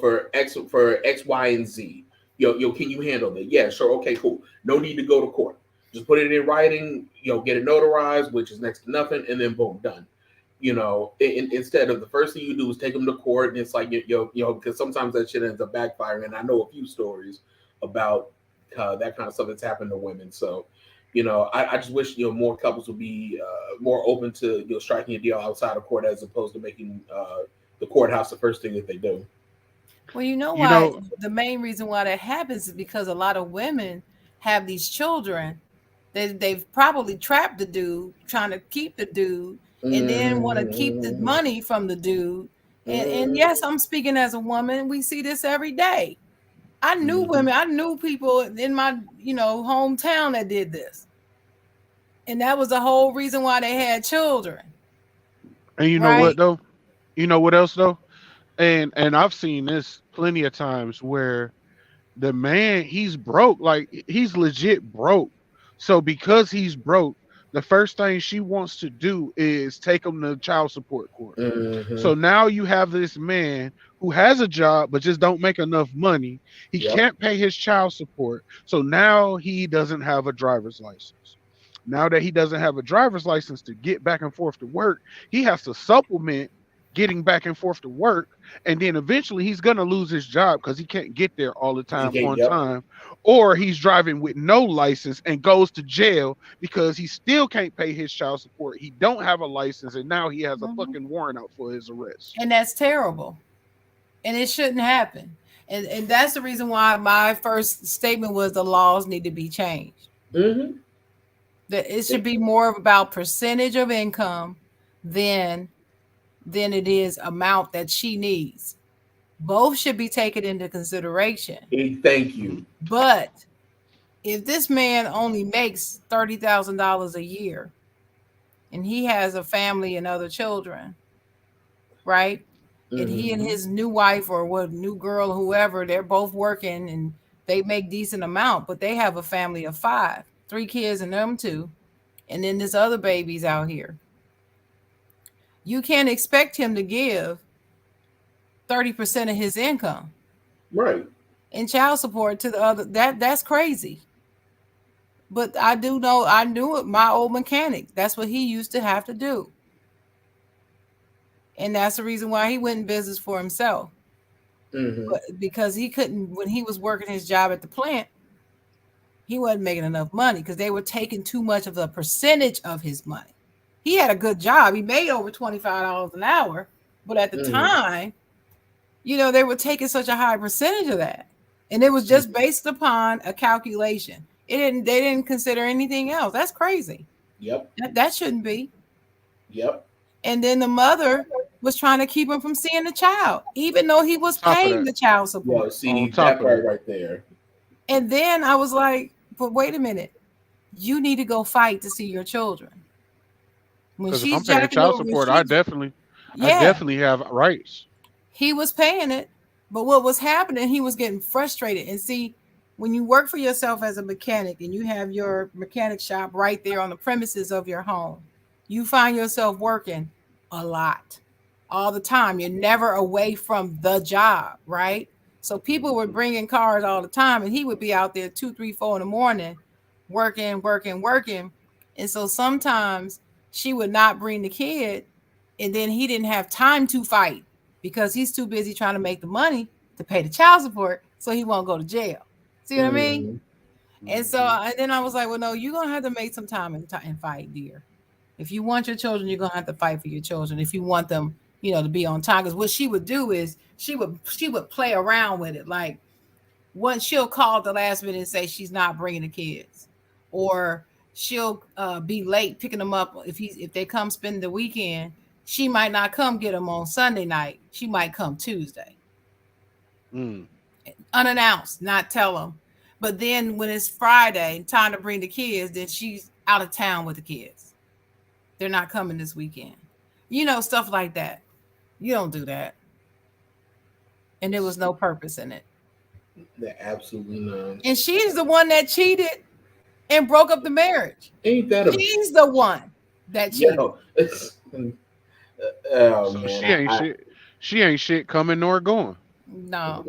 for X, Y, and Z, can you handle that? Yeah, sure, okay, cool. No need to go to court. Just put it in writing, get it notarized, which is next to nothing, and then boom, done. Instead of the first thing you do is take them to court, and it's like, because sometimes that shit ends up backfiring. And I know a few stories about that kind of stuff that's happened to women. So, I just wish more couples would be more open to striking a deal outside of court as opposed to making the courthouse the first thing that they do. Well, why the main reason why that happens is because a lot of women have these children. They've probably trapped the dude, trying to keep the dude, and then want to keep the money from the dude. And yes, I'm speaking as a woman. We see this every day. I knew women, I knew people in my, hometown that did this. And that was the whole reason why they had children. And you know what though? You know what else though? And I've seen this plenty of times where the man, he's broke, like he's legit broke. So because he's broke, the first thing she wants to do is take him to child support court. Mhm. So now you have this man who has a job but just don't make enough money. He Yep. can't pay his child support. So now he doesn't have a driver's license. Now that he doesn't have a driver's license to get back and forth to work, he has to supplement getting back and forth to work. And then eventually he's going to lose his job because he can't get there all the time can't, on yep. time. Or he's driving with no license and goes to jail because he still can't pay his child support. He don't have a license, and now he has a fucking warrant out for his arrest. And that's terrible. And it shouldn't happen. And that's the reason why my first statement was the laws need to be changed. Mhm. That it should be more about percentage of income than it is amount that she needs. Both should be taken into consideration. Thank you. But if this man only makes $30,000 a year and he has a family and other children, right? And he and his new wife or what new girl, whoever, they're both working and they make decent amount, but they have a family of 5, 3 kids and them 2. And then this other baby's out here. You can't expect him to give 30% of his income Right. in child support to the other. That's crazy. But I do know, I knew it, my old mechanic. That's what he used to have to do. And that's the reason why he went in business for himself. But because he couldn't, when he was working his job at the plant, he wasn't making enough money because they were taking too much of a percentage of his money. He had a good job. He made over $25 an hour. But at the time, you know, they were taking such a high percentage of that. And it was just based upon a calculation. They didn't consider anything else. That's crazy. Yep. That shouldn't be. Yep. And then the mother was trying to keep him from seeing the child, even though he was paying the child support. Well, see, On top that of part it. right there. And then I was like, but wait a minute. You need to go fight to see your children. When Because if she's I'm paying jacking child over, support, when I she's- definitely have rights. he was paying it, but what was happening, he was getting frustrated. And see, when you work for yourself as a mechanic and you have your mechanic shop right there on the premises of your home, you find yourself working a lot all the time. You're never away from the job, right? So people were bringing cars all the time, and he would be out there 2, 3, 4 in the morning working. And so sometimes she would not bring the kid, and then he didn't have time to fight because he's too busy trying to make the money to pay the child support so he won't go to jail. See what I mean? And so and then I was like, well, no, you're going to have to make some time and fight, dear. If you want your children, you're going to have to fight for your children. If you want them, you know, to be on time. Because what she would do is she would play around with it. Like once she'll call at the last minute and say she's not bringing the kids. Or she'll be late picking them up. If they come spend the weekend, she might not come get them on Sunday night. She might come Tuesday. Unannounced, not tell them. But then when it's Friday, time to bring the kids, then she's out of town with the kids. They're not coming this weekend. You know, stuff like that. You don't do that. And there was no purpose in it. Absolutely none. And she's the one that cheated and broke up the marriage. Ain't that a She's the one that cheated. oh So man, she ain't shit coming nor going. No.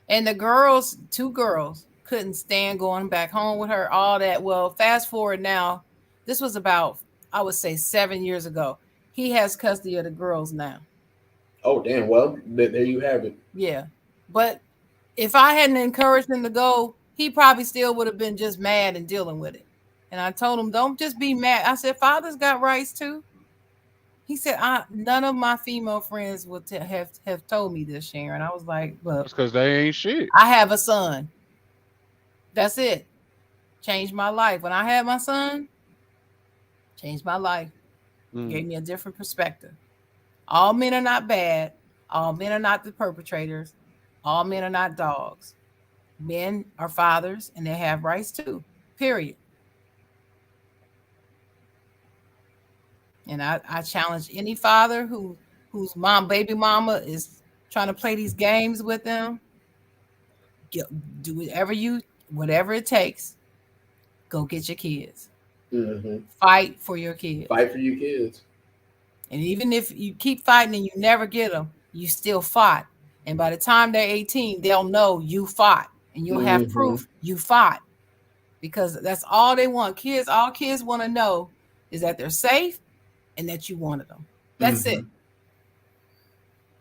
And the girls, 2 girls, couldn't stand going back home with her, all that. Well, fast forward now, this was about, I would say 7 years ago. He has custody of the girls now. Oh damn! Well, there you have it. Yeah. But if I hadn't encouraged him to go, he probably still would have been just mad and dealing with it. And I told him, don't just be mad. I said, father's got rights too. He said, none of my female friends would have told me this, Sharon. I was like, look, That's because they ain't shit. I have a son. That's it. Changed my life. When I had my son, changed my life. Gave me a different perspective. All men are not bad. All men are not the perpetrators. All men are not dogs. Men are fathers and they have rights too. Period. And I challenge any father whose baby mama is trying to play these games with them. Do whatever it takes. Go get your kids. Fight for your kids. Fight for your kids. And even if you keep fighting and you never get them, you still fought. And by the time they're 18, they'll know you fought, and you'll have proof you fought, because that's all they want. Kids, all kids want to know is that they're safe and that you wanted them. That's it.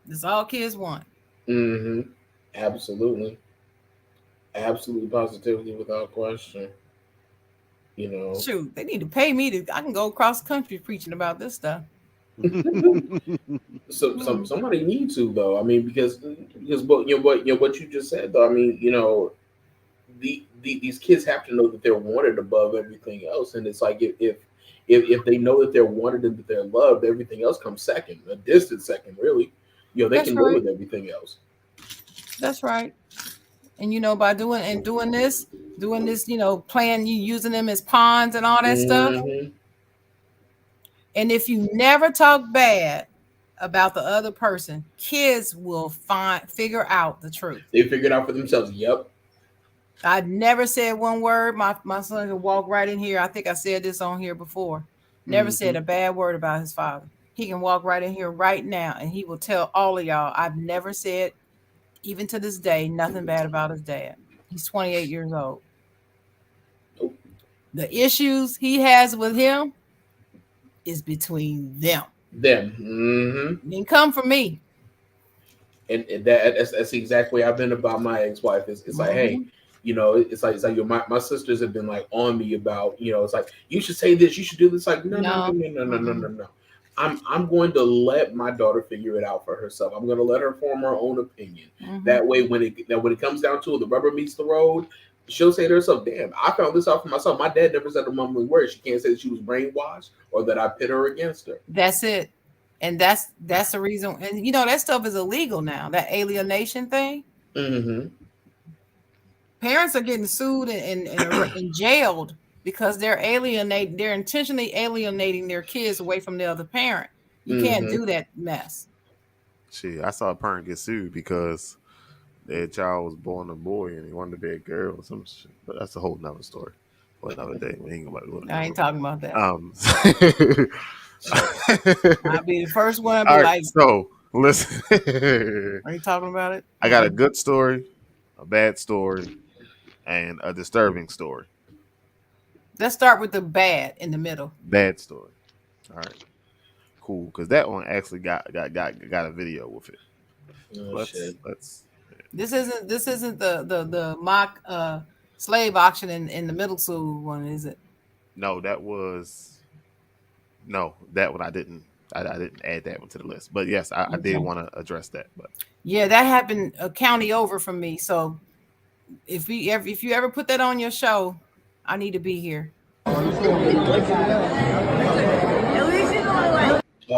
That's all kids want. Absolutely. Absolutely, positively, without question. You know, Shoot, they need to pay me to. I can go across the country preaching about this stuff. so somebody needs to, though. I mean, because what you just said, though. I mean, you know, these kids have to know that they're wanted above everything else, and it's like if they know that they're wanted and that they're loved, everything else comes second, a distant second, really. You know, they That's can right. live with everything else. That's right. And you know, by doing this, you know, playing, you using them as pawns and all that stuff. And if you never talk bad about the other person, kids will figure out the truth. They figured out for themselves. Yep. I never said one word. My son could walk right in here. I think I said this on here before. Never said a bad word about his father. He can walk right in here right now, and he will tell all of y'all, I've never said, even to this day, nothing bad about his dad. He's 28 years old. The issues he has with him is between them. Them. Didn't come from me. And that's exactly I've been about my ex-wife. It's like, hey, you know, it's like my sisters have been like on me about, you know, it's like, you should say this, you should do this. Like, no. I'm going to let my daughter figure it out for herself. I'm going to let her form her own opinion. That way, when it comes down to it, the rubber meets the road, she'll say to herself, damn, I found this out for myself. My dad never said a mumbling word. She can't say that she was brainwashed or that I pit her against her. That's it. And that's the reason. And you know, that stuff is illegal now, that alienation thing. Parents are getting sued and jailed because they're intentionally alienating their kids away from the other parent. You can't do that mess. Shit, I saw a parent get sued because their child was born a boy and he wanted to be a girl or some shit. But that's a whole nother story for another day. We ain't gonna I ain't talking about that. I'll be the first one. I'll be like, so listen. Are you talking about it? I got a good story, a bad story, and a disturbing story. Let's start with the bad in the middle. Bad story. All right. Cool. Because that one actually got a video with it. Let's This isn't the mock slave auction in the middle school one, is it? No, that one I didn't add that one to the list. But yes, I did want to address that. But yeah, that happened a county over from me. So if you ever put that on your show, I need to be here. Oh,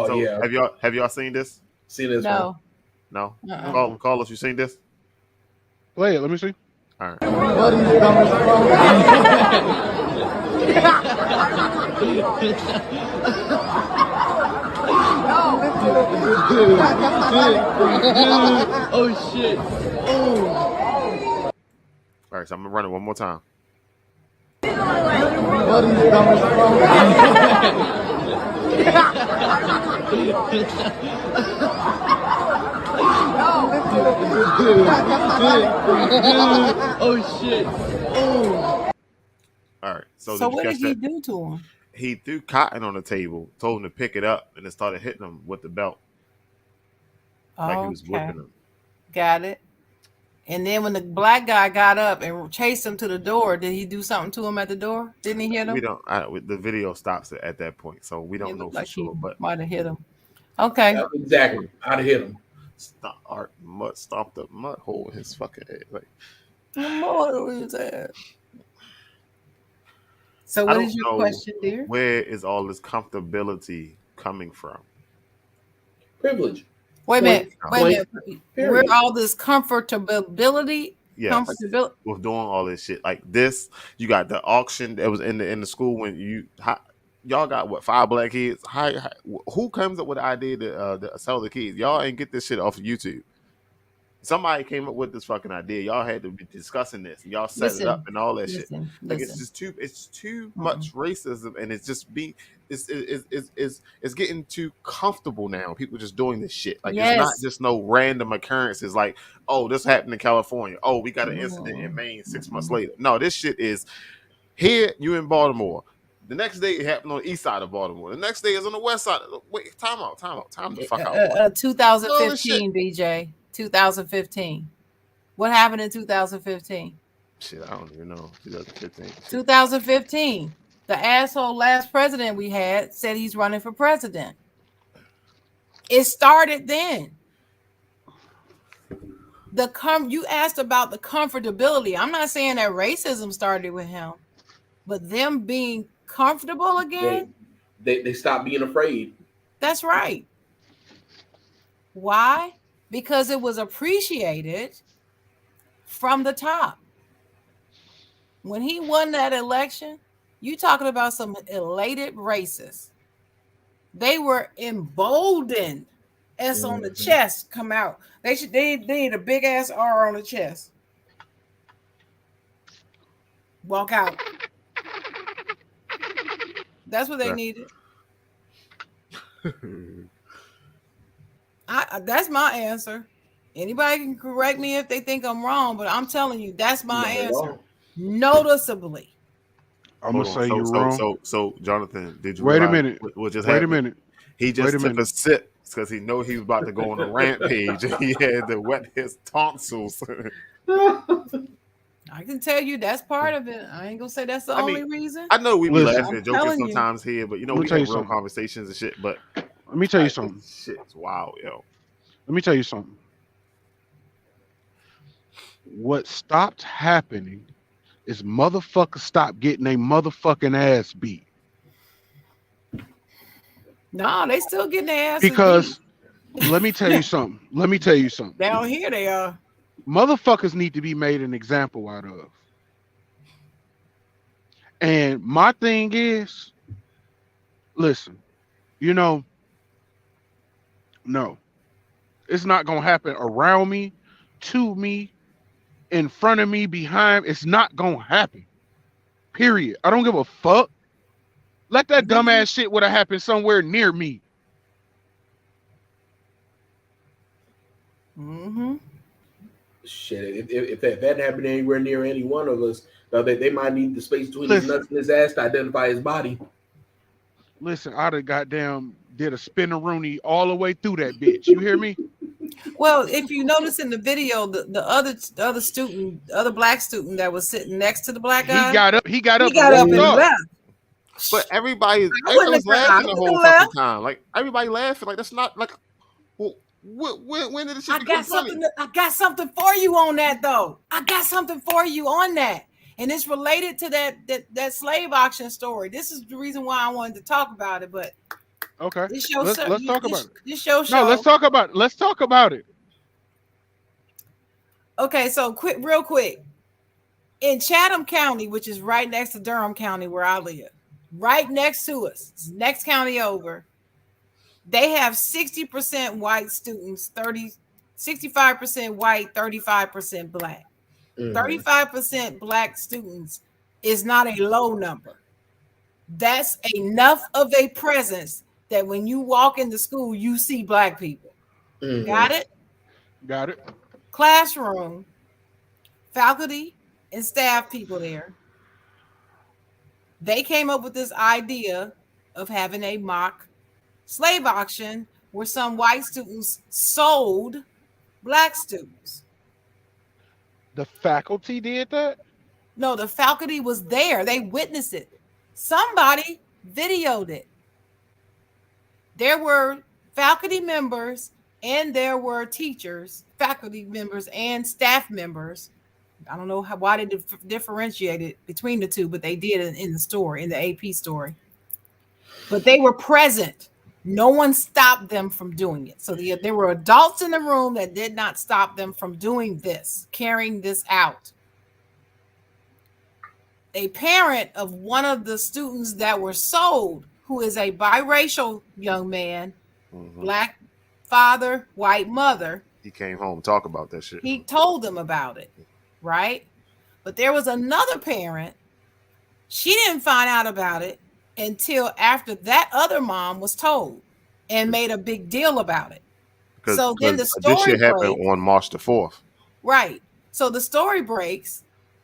so yeah. Have y'all seen this? Seen this No. one? No? Carlos, you seen this? Play it. Let me see. All right. Oh shit. All right, so I'm gonna run it one more time. Oh shit. All right. So what did he do to him? He threw cotton on the table, told him to pick it up, and then started hitting him with the belt. Like he was whipping him. Got it. And then when the black guy got up and chased him to the door, did he do something to him at the door? Didn't he hit him? We don't. The video stops at that point, so we don't know for sure. But might have hit him. Okay. Yeah, exactly. I'd have hit him. Stomped the mud hole in his fucking head. Like, so what is your question, dear? Where is all this comfortability coming from? Privilege. Wait a minute. Where all this comfortability? Yes. Comfortability. With doing all this shit like this, you got the auction that was in the school when y'all got what 5 black kids? Who comes up with the idea to sell the kids? Y'all ain't get this shit off of YouTube. Somebody came up with this fucking idea. Y'all had to be discussing this. And y'all set it up and all that shit. Like it's too much racism, and it's getting too comfortable now. People just doing this shit. Like it's not just no random occurrences. Like, oh, this happened in California. Oh, we got an incident in Maine 6 months later. No, this shit is here. You in Baltimore. The next day it happened on the east side of Baltimore. The next day is on the west side. Wait, time the fuck out. 2015, BJ. 2015. What happened in 2015? Shit, I don't even know. 2015. 2015. The asshole last president we had said he's running for president. It started then. You asked about the comfortability. I'm not saying that racism started with him, but them being comfortable again. They stopped being afraid. That's right. Why? Because it was appreciated from the top. When he won that election, you talking about some elated racists. They were emboldened. S on the chest come out. They need a big ass R on the chest. Walk out. That's what they needed. That's my answer. Anybody can correct me if they think I'm wrong, but I'm telling you, that's my answer. Noticeably. I'm gonna say you're wrong. So Jonathan, did you wait a minute? What just wait happened? a minute. He just took a sip because he know he was about to go on a rampage, and he had to wet his tonsils. I can tell you that's part of it. I ain't gonna say that's the only reason. I know we be Listen, laughing and joking sometimes here, but we have real conversations and shit. But let me tell you something. Shit's wild, yo. Let me tell you something. What stopped happening is motherfuckers stopped getting a motherfucking ass beat. No, they still getting their ass because let me tell you something. Down here they are. Motherfuckers need to be made an example out of. And my thing is, listen, no, it's not gonna happen around me, to me, in front of me, behind. It's not gonna happen. Period. I don't give a fuck. Let that dumbass shit would have happened somewhere near me. Mm-hmm. Shit, if that happened anywhere near any one of us, they might need the space between his nuts and his ass to identify his body. Listen, I'd have goddamn did a spin-a-rooney all the way through that bitch. You hear me? Well, if you notice in the video, the other student, the other black student that was sitting next to the black guy, he got up and left. But everybody was laughing the whole fucking time. Like everybody laughing. Like that's not like. Well, when did the shit become funny? I got something for you on that though. I got something for you on that, and it's related to that slave auction story. This is the reason why I wanted to talk about it. But okay, let's talk about it. This show. No, let's talk about it. Let's talk about it. Okay, so real quick. In Chatham County, which is right next to Durham County, where I live, right next to us, next county over, they have 60% white students, 65% white, 35% black. 35% black students is not a low number. That's enough of a presence that when you walk into school, you see black people. Got it? Got it. Classroom, faculty, and staff people there. They came up with this idea of having a mock slave auction where some white students sold black students. The faculty did that? No, the faculty was there. They witnessed it. Somebody videoed it. There were faculty members and there were teachers, faculty members and staff members. I don't know why they differentiated between the two, but they did in the story, in the AP story. But they were present. No one stopped them from doing it. So there were adults in the room that did not stop them from doing this, carrying this out. A parent of one of the students that were sold, who is a biracial young man, black father, white mother, He came home and talk about that shit. He told them about it, right? But there was another parent. She didn't find out about it until after that other mom was told and made a big deal about it. Because So then the this story shit happened breaks. on March the 4th Right. So the story breaks.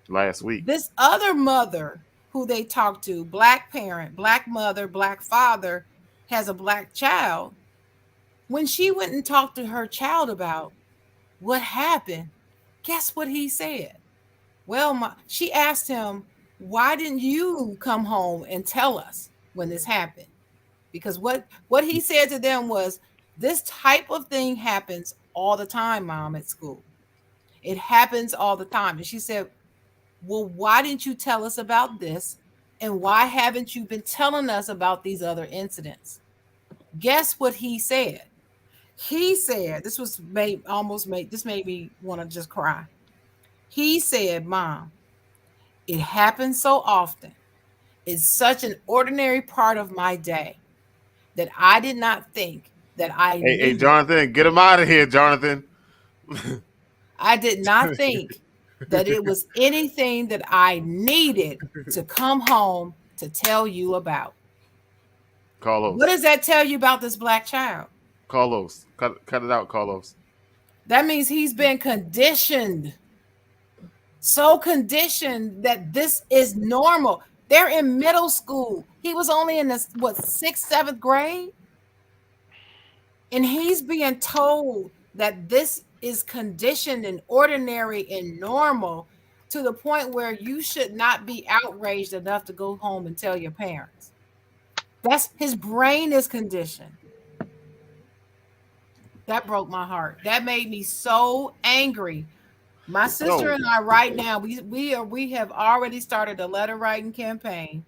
last week. This other mother who they talked to, black parent, black mother, black father, has a black child. When she went and talked to her child about what happened, guess what he said? Well, she asked him, why didn't you come home and tell us when this happened? Because what he said to them was, this type of thing happens all the time, Mom, at school. It happens all the time. And she said, well, why didn't you tell us about this? And why haven't you been telling us about these other incidents? Guess what he said? He said, this made me want to just cry. He said, Mom, it happens so often. It's such an ordinary part of my day that I did not think that I Hey, Jonathan, get him out of here, Jonathan. I did not think that it was anything that I needed to come home to tell you about. Carlos. What does that tell you about this black child? Carlos. Cut it out, Carlos. That means he's been conditioned. So conditioned that this is normal. They're in middle school. He was only in the 6th, 7th grade. And he's being told that this is conditioned and ordinary and normal to the point where you should not be outraged enough to go home and tell your parents. That's his brain is conditioned. That broke my heart. That made me so angry. My sister and I right now, we have already started a letter writing campaign.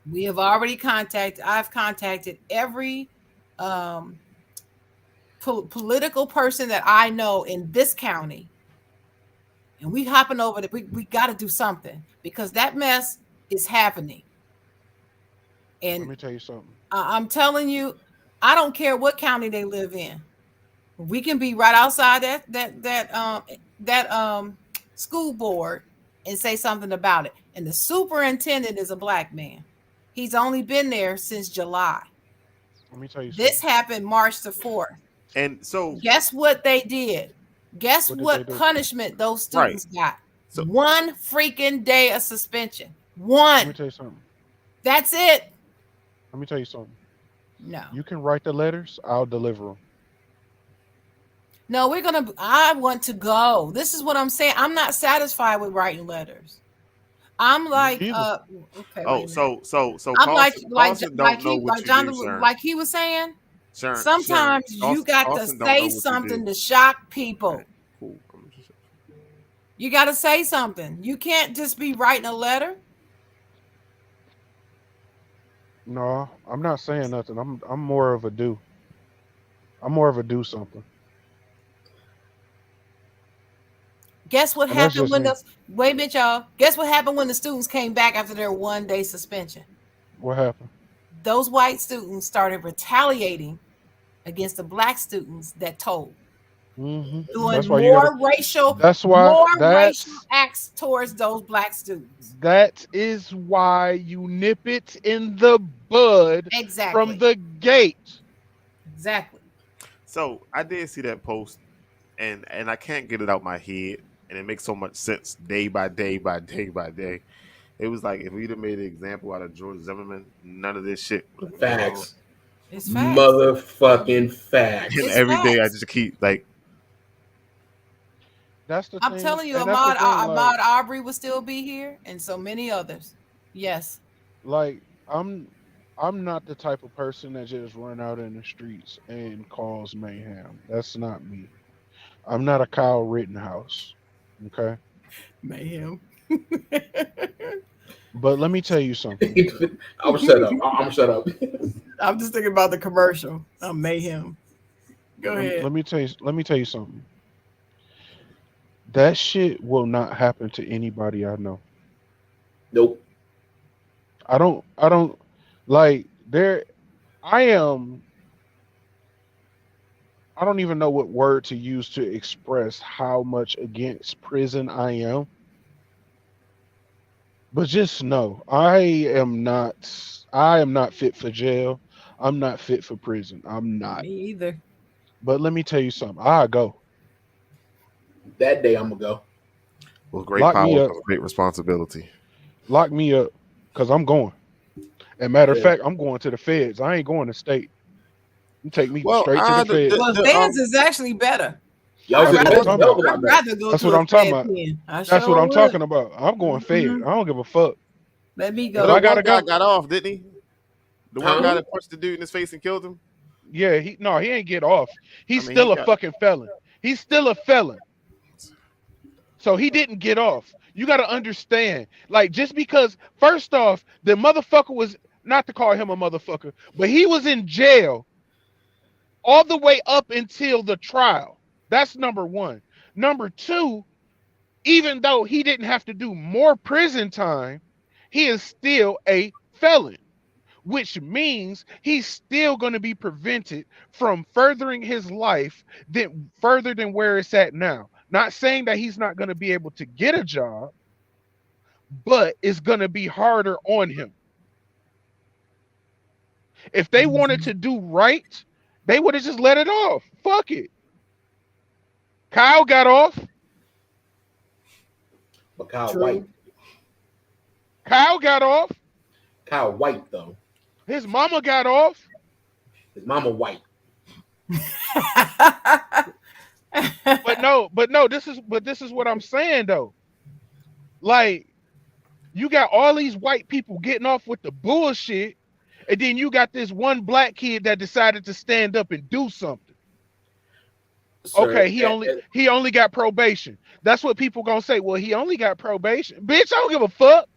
We have already I've contacted every political person that I know in this county. And we hopping over that we got to do something because that mess is happening. And let me tell you something. I'm telling you, I don't care what county they live in. We can be right outside that school board and say something about it. And the superintendent is a black man. He's only been there since July. Let me tell you this something. happened March the 4th. And so guess what they did? Guess what punishment those students got? So, 1 freaking day of suspension. 1. Let me tell you something. That's it. Let me tell you something. No. You can write the letters. I'll deliver them. No, I want to go. This is what I'm saying. I'm not satisfied with writing letters. I'm like, okay. Oh, so I'm Carlson like he was saying. Sometimes you got to say something to shock people. Cool. You got to say something. You can't just be writing a letter. No, I'm not saying nothing. I'm more of a do. I'm more of a do something. Guess what happened when wait a minute, y'all. Guess what happened when the students came back after their 1-day suspension? What happened? Those white students started retaliating against the black students that told. Mm-hmm. Doing more racial acts towards those black students. That is why you nip it in the bud from the gate. Exactly. So I did see that post, and I can't get it out my head, and it makes so much sense day by day by day by day. It was like if we'd have made an example out of George Zimmerman, none of this shit would have been facts. It's facts. Motherfucking facts. And every day I just keep like. That's the I'm thing. telling you, Ahmaud Arbery will still be here, and so many others. Yes. Like I'm not the type of person that just run out in the streets and cause mayhem. That's not me. I'm not a Kyle Rittenhouse. Okay. Mayhem. But let me tell you something. I'm shut up. I'm shut up. I'm just thinking about the commercial. Mayhem. Go ahead. Let me tell you something. That shit will not happen to anybody I know. Nope. I don't like there. I am I don't even know what word to use to express how much against prison I am. But just know, I am not fit for jail. I'm not fit for prison. I'm not. Me either. But let me tell you something. I go. That day I'm gonna go. Well, great Lock power me up. comes great responsibility. Lock me up, cause I'm going. And matter of Yeah. fact, I'm going to the feds. I ain't going to state. You take me Well, straight to the feds. Well, feds is actually better. Y'all That's should what I'm talking about. I'd rather go That's to what a I'm talking fed about. pen. I That's sure what I'm would. talking about. I'm going fed. I don't give a fuck. Let me If go. But I that gotta one guy go, got off, didn't he? The one Huh? guy that punched the dude in his face and killed him. yeah, he ain't get off. He's I mean, still he a got- fucking felon. He's still a felon. So he didn't get off. You got to understand. Like, just because, first off, the motherfucker was, not to call him a motherfucker, but he was in jail all the way up until the trial. That's number one. Number two, even though he didn't have to do more prison time, he is still a felon, which means he's still going to be prevented from furthering his life further than where it's at now. Not saying that he's not going to be able to get a job, but it's going to be harder on him. If they wanted to do right, they would have just let it off. Fuck it. Kyle got off. But Kyle True. White. Kyle got off. Kyle White though. His mama got off. His mama white. But no, this is what I'm saying though. Like, you got all these white people getting off with the bullshit, and then you got this one black kid that decided to stand up and do something. Sir, Okay, he only got probation. That's what people gonna say. Well, he only got probation. Bitch, I don't give a fuck.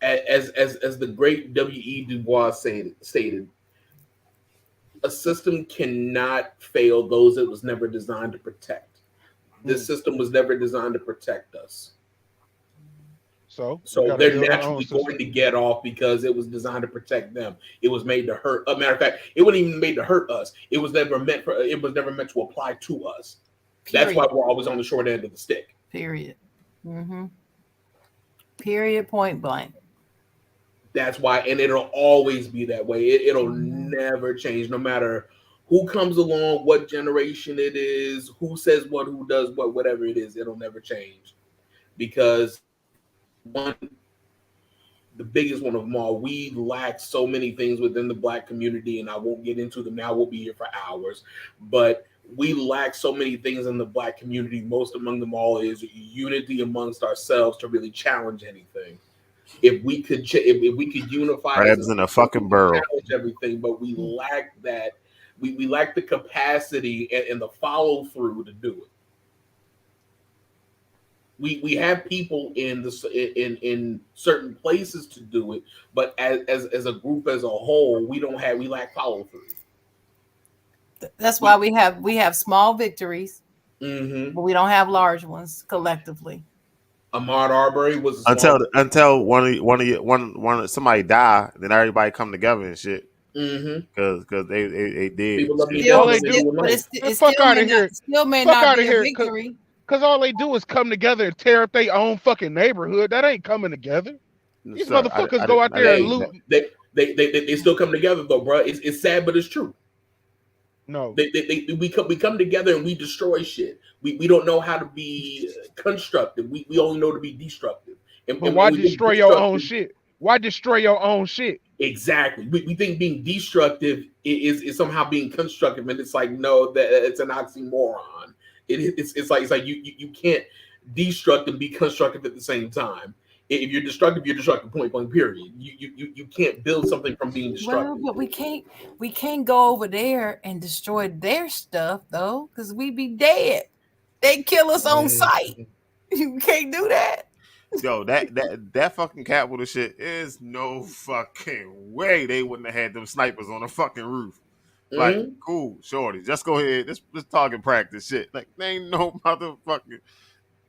as the great W.E. Du Bois stated, a system cannot fail those it was never designed to protect. This system was never designed to protect us. So They're naturally going to get off because it was designed to protect them. It was made to hurt. A matter of fact, it wasn't even made to hurt us. It was never meant to apply to us. That's why we're always on the short end of the stick. Period. Mm-hmm. Period. Point blank. That's why, and it'll always be that way. It'll never change, no matter who comes along, what generation it is, who says what, who does what, whatever it is. It'll never change because the biggest one of them all, we lack so many things within the Black community, and I won't get into them now. We'll be here for hours, but we lack so many things in the Black community. Most among them all is unity amongst ourselves to really challenge anything. If we could unify, crabs in a fucking barrel, challenge everything, but we lack that. We lack the capacity and the follow through to do it. We have people in certain places to do it, but as a group as a whole, we lack follow through. That's why we have small victories, Mm-hmm. but we don't have large ones collectively. Ahmaud Arbery was until somebody die, then everybody come together and shit. Because they did. People love me Still, down, but it fuck still out may of here. not, still may Fuck not out be of a here. victory. Because all they do is come together and tear up their own fucking neighborhood. That ain't coming together. These Sir, motherfuckers I go out there and Hey, loot. they still come together though, bro. It's sad, but it's true. No, we come together and we destroy shit. We don't know how to be constructive. We only know to be destructive. but why destroy your own shit? Why destroy your own shit? Exactly. We think being destructive is somehow being constructive, and it's like no, that it's an oxymoron. It's like you can't destruct and be constructive at the same time. If you're destructive, point blank. Period. You can't build something from being destructive. Well, but we can't go over there and destroy their stuff though, because we be dead. They kill us on sight. You can't do that. Yo, that fucking Capitol shit is no fucking way they wouldn't have had them snipers on the fucking roof. Like, cool, shorty, just go ahead. Let's target practice shit. Like, they ain't no motherfucking.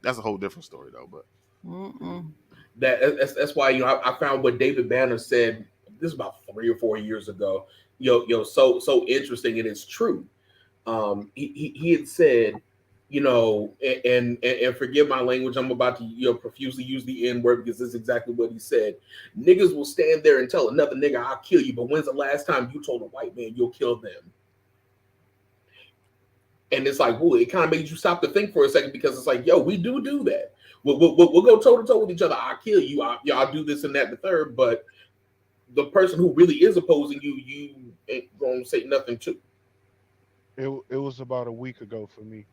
That's a whole different story though. But that's why I found what David Banner said. This is about 3 or 4 years ago. So interesting, and it's true. he had said, and forgive my language, I'm about to profusely use the N word because this is exactly what he said. Niggas will stand there and tell another nigga I'll kill you, but when's the last time you told a white man you'll kill them? And it's like, ooh, it kind of made you stop to think for a second, because it's like, yo, we do that. We'll go toe to toe with each other. I'll kill you. I'll do this and that and the third. But the person who really is opposing you, you ain't gonna say nothing to. It was about a week ago for me.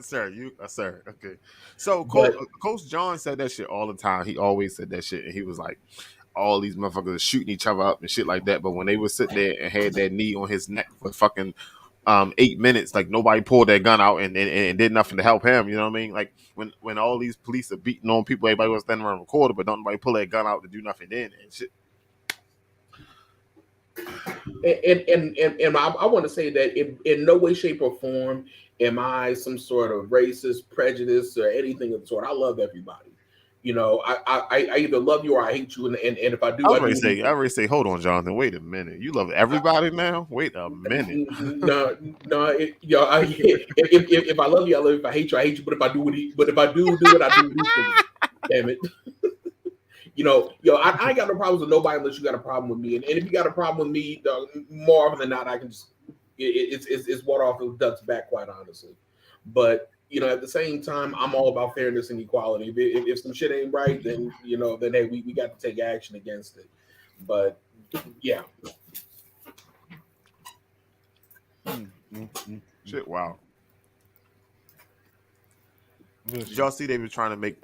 Sir, okay. So Coach John said that shit all the time. He always said that shit, and he was like, all these motherfuckers are shooting each other up and shit like that. But when they would sit there and had that knee on his neck for fucking 8 minutes, like nobody pulled their gun out and did nothing to help him. You know what I mean? Like when all these police are beating on people, everybody was standing around recording, but don't nobody pull their gun out to do nothing then and shit. And I want to say that in no way, shape, or form am I some sort of racist, prejudice, or anything of the sort. I love everybody. I either love you or I hate you, and if I do, I already say, hold on, Jonathan. Wait a minute. You love everybody now? Wait a minute. No. If I love you, I love you. If I hate you, I hate you. But if I do what I do what I do, damn it. I ain't got no problems with nobody unless you got a problem with me. And if you got a problem with me, more often than not, I can just it's water off the duck's back, quite honestly. But at the same time, I'm all about fairness and equality. If some shit ain't right, then then hey, we got to take action against it. But yeah. Shit, wow. Did y'all see they were trying to make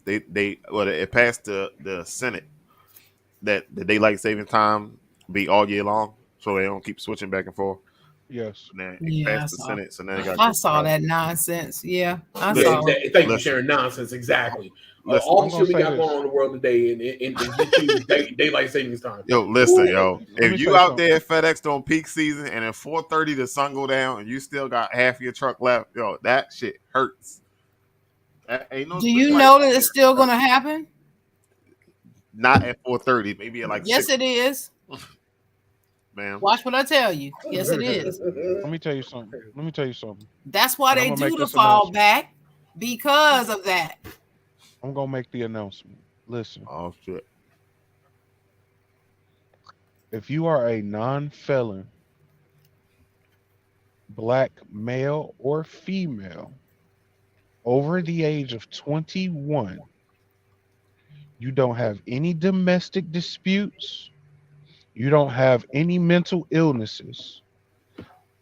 it passed the Senate that the daylight saving time be all year long, so they don't keep switching back and forth. Yes. Now it passed the Senate, so now they got. I saw that nonsense. Yeah, I Yeah, saw. exactly. Thank you for sharing nonsense. Exactly. Listen, All the shit we say got this. going on in the world today, and daylight savings time. Yo, listen, yo. Let me If you say out something. there at FedEx during peak season and at 4:30 the sun go down and you still got half your truck left, yo, that shit hurts. That ain't no. Do you know that it's still going to happen? Not at 4:30, maybe at like Yes, 6. it is. Man. Watch what I tell you. Yes, it is. Let me tell you something. That's why And they I'm gonna do make the this fall announcement. back, because of that. I'm gonna make the announcement. Listen, Oh shit. if you are a non-felon, black male or female, over the age of 21, you don't have any domestic disputes, you don't have any mental illnesses,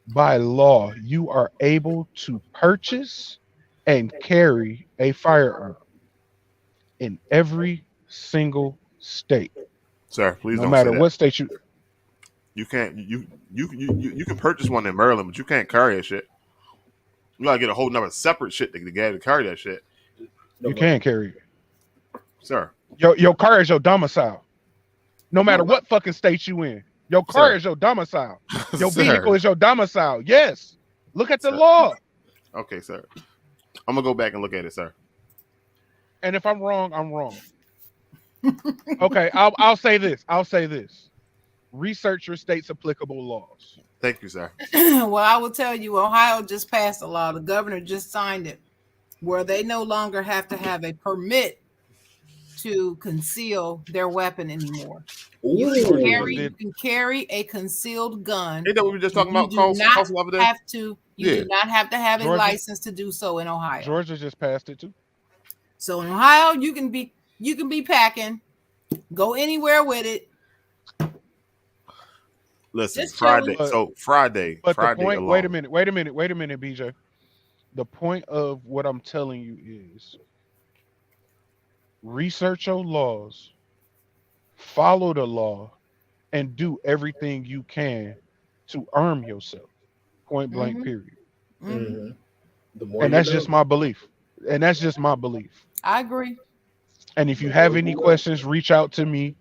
by law, you are able to purchase and carry a firearm in every single state. Sir, please No don't matter say that. what state You can't you can purchase one in Maryland, but you can't carry that shit. You gotta get a whole nother separate shit to carry that shit. you can carry it. Sir. Your car is your domicile. No matter what fucking state you in. Your car Sir. is your domicile. Your Sir. vehicle is your domicile. Yes. Look at the Sir. law. Okay, sir. I'm gonna go back and look at it, sir. And if I'm wrong, I'm wrong. Okay, I'll say this. Research your state's applicable laws. Thank you, sir. Well, I will tell you, Ohio just passed a law. The governor just signed it, where they no longer have to have a permit to conceal their weapon anymore. You can carry a concealed gun. Ain't that what we were just talking about? You do not the other day? have to. You do not have to have a Georgia- license to do so in Ohio. Georgia just passed it too. So in Ohio, you can be packing, go anywhere with it. Listen, Just Friday. chilling. So Friday. But Friday the point, alone. wait a minute, BJ. The point of what I'm telling you is research your laws, follow the law, and do everything you can to arm yourself. Point blank, period. Mm-hmm. The more And that's just my belief. I agree. And if you have any questions, reach out to me.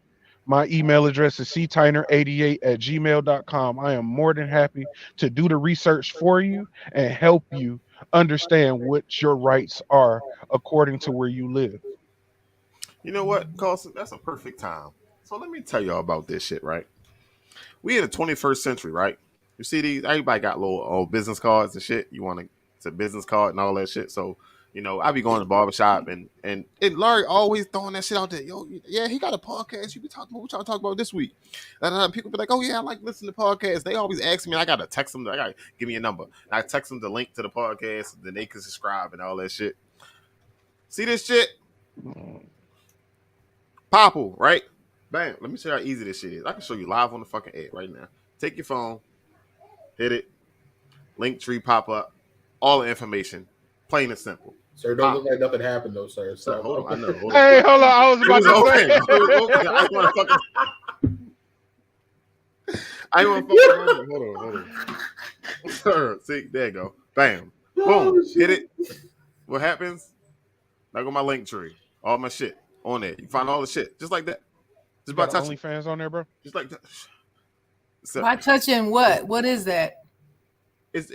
My email address is ctyner88@gmail.com. I am more than happy to do the research for you and help you understand what your rights are according to where you live. You know what, Carlson? That's a perfect time. So let me tell y'all about this shit, right? We in the 21st century, right? You see these? Everybody got little old business cards and shit. You want it's a business card and all that shit. So, you know, I be going to the barbershop and Larry always throwing that shit out there. Yo, yeah, he got a podcast. You be talking about what y'all talk about this week. And people be like, oh yeah, I like listening to podcasts. They always ask me. I gotta text them. I gotta give me a number. And I text them the link to the podcast. Then they can subscribe and all that shit. See this shit? Popple, right? Bam. Let me show you how easy this shit is. I can show you live on the fucking air right now. Take your phone, hit it, Linktree pop up, all the information, plain and simple. Sir, don't look like nothing happened though, sir. So Hold on, I know. Hold on. Hey, hold on. I was It about was to okay. say. It was okay. I want to fucking. I want to fucking. Hold on. See, there you go. Bam. Boom. Hit it. What happens? I go my Linktree. All my shit on there. You find all the shit just like that. Just by Got touching. OnlyFans on there, bro. Just like that. So By touching what? What is that? it's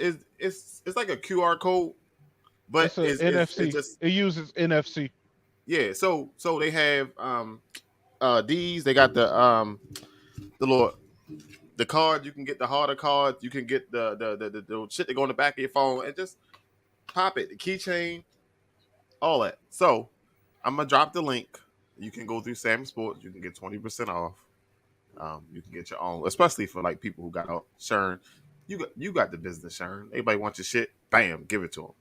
like a QR code, but It's a NFC. It uses NFC. Yeah. So they have these. They got the little the card. You can get the harder card. You can get the shit that go in the back of your phone and just pop it. The keychain, all that. So I'm gonna drop the link. You can go through Sammy Sports. You can get 20% off. You can get your own, especially for like people who got Sharon. You got the business, Sharon. Everybody wants your shit. Bam, give it to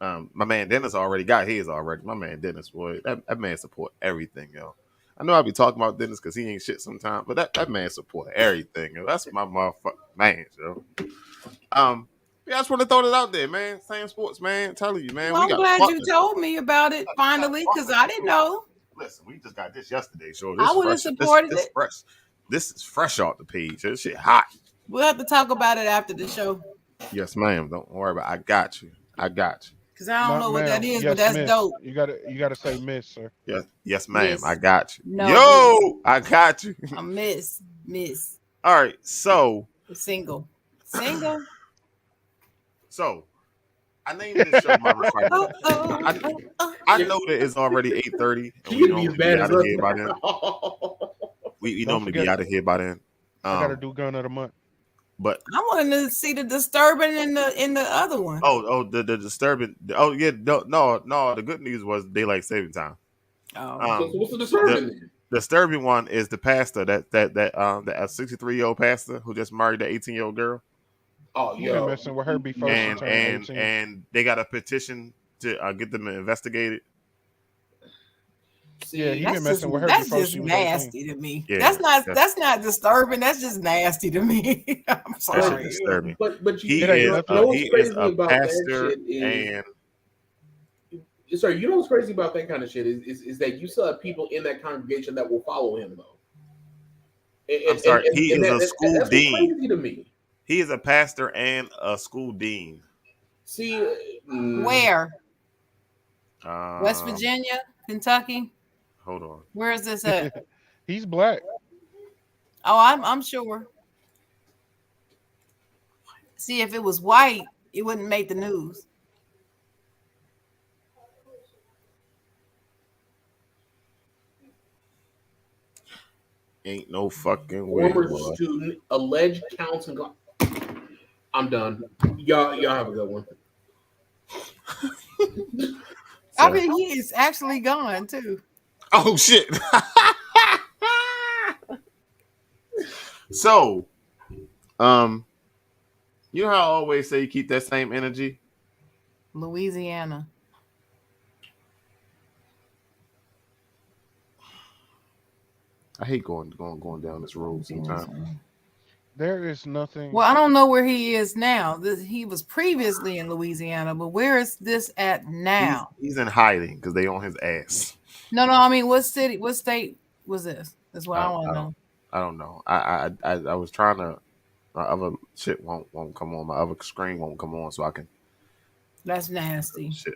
him. My man Dennis already got his already. My man Dennis, boy, that man support everything, yo. I know I be talking about Dennis because he ain't shit sometimes, but that man support everything. Yo. That's my motherfucking man, yo. Yeah, I just want to throw it out there, man. Sam Sports, man. I'm telling you, man. Well, I'm got glad fuck you this. told me about it finally, because I didn't know. Listen, we just got this yesterday, so I would have supported this it. fresh. This is fresh off the page. This shit hot. We'll have to talk about it after the show, Yes, ma'am. Don't worry about it. I got you. because I don't know what that is, Yes, but that's miss. dope. You gotta say miss, sir. Yes, ma'am. Yes. I got you. No, Yo, I got you. I miss All right, so single. I named this show my refinement. I know that it's already 8:30, and we normally be out of here by then. We normally be out of here by then. I gotta do gun of the month. But I wanted to see the disturbing in the other one. the disturbing. Oh yeah, no. The good news was daylight saving time. So what's the disturbing? The disturbing one is the pastor that 63-year-old pastor who just married the 18-year-old girl. Oh, You been messing with her before she turned 18. And they got a petition to get them investigated. Yeah, he That's been messing with her that's before just she was 18. nasty to me. Yeah, that's not disturbing. That's just nasty to me. I'm That shit sorry. disturbing. But He It ain't is nothing. he is a pastor and sorry, you know what's crazy about that kind of shit is that you still have people in that congregation that will follow him though. I'm sorry, he is a that's school what's dean. crazy to me. He is a pastor and a school dean. See, Where? West Um, Virginia, Kentucky. Hold on. Where is this at? He's black. Oh, I'm sure. See, if it was white, it wouldn't make the news. Ain't no fucking way. former Boy. student alleged counts and. I'm done. Y'all have a good one. I mean, he is actually gone too. Oh shit. So, you know how I always say you keep that same energy? Louisiana. I hate going down this road sometimes. There is nothing. Well, I don't know where he is now. He was previously in Louisiana, but where is this at now? He's in hiding because they on his ass. No, I mean, what city, what state was this? That's what I want to know. I don't know. I was trying to. My other shit won't come on. My other screen won't come on, so I can That's nasty. shit.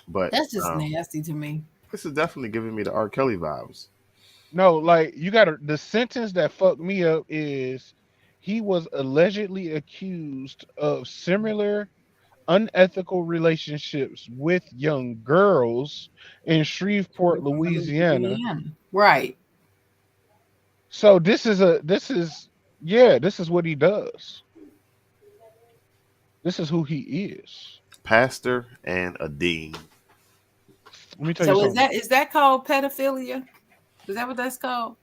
But That's just nasty to me. this is definitely giving me the R. Kelly vibes. No, like you gotta. The sentence that fucked me up is he was allegedly accused of similar unethical relationships with young girls in Shreveport, Louisiana. Right. So this is Yeah, this is what he does. This is who he is. Pastor and a dean. Let me tell you So something. is that called pedophilia? Is that what that's called?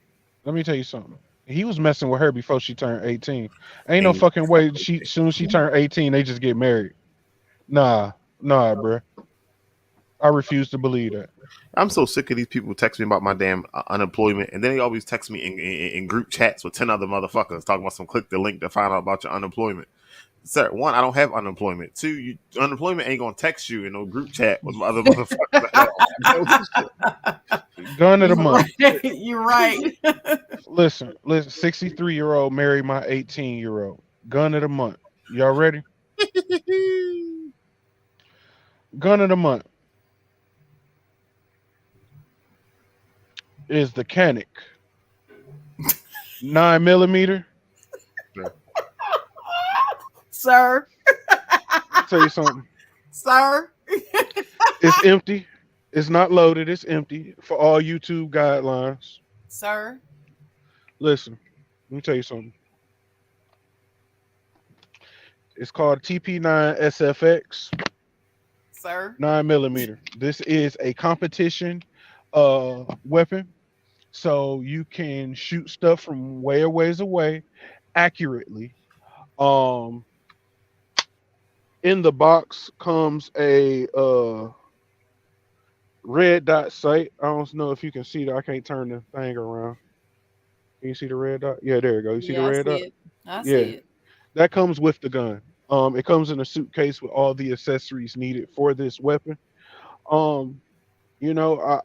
Let me tell you something. He was messing with her before she turned 18. Ain't no fucking way soon as she turned 18, they just get married. Nah, bruh. I refuse to believe that. I'm so sick of these people texting me about my damn unemployment, and then they always text me in group chats with 10 other motherfuckers talking about some click the link to find out about your unemployment. Sir, one, I don't have unemployment. Two, unemployment ain't gonna text you in no group chat with other motherfuckers. Gun of the month. You're right. Listen, 63-year-old married my 18-year-old. Gun of the month. Y'all ready? Gun of the month is the Canic 9mm. Sir. Tell you something. Sir. It's empty. It's not loaded. It's empty for all YouTube guidelines. Sir. Listen, let me tell you something. It's called TP9 SFX. Sir. 9mm. This is a competition weapon. So you can shoot stuff from way a ways away accurately. In the box comes a red dot sight. I don't know if you can see that. I can't turn the thing around. Can you see the red dot? Yeah, there you go. You see the red dot? I see it. That comes with the gun. It comes in a suitcase with all the accessories needed for this weapon. You know,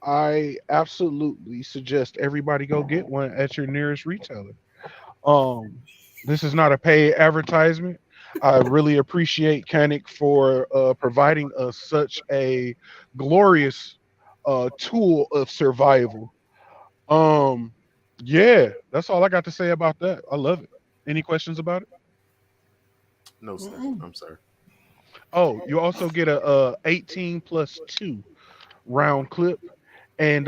I absolutely suggest everybody go get one at your nearest retailer. This is not a paid advertisement. I really appreciate Canic for providing us such a glorious tool of survival. Yeah, that's all I got to say about that. I love it. Any questions about it? No, sir. I'm sorry. Oh, you also get a 18+2 round clip. And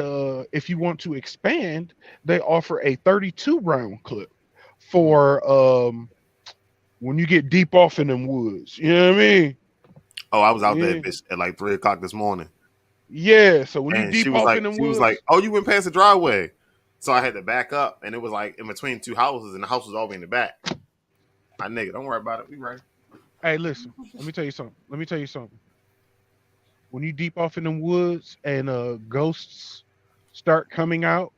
if you want to expand, they offer a 32 round clip for when you get deep off in them woods. You know what I mean? Oh, I was out there bitch, at like 3 o'clock this morning. Yeah, so when And you deep off like, in them she woods, was like, "Oh, you went past the driveway," so I had to back up, and it was like in between two houses, and the house was all in the back. My nigga, don't worry about it. We right. Hey, listen. Let me tell you something. When you deep off in them woods and ghosts start coming out,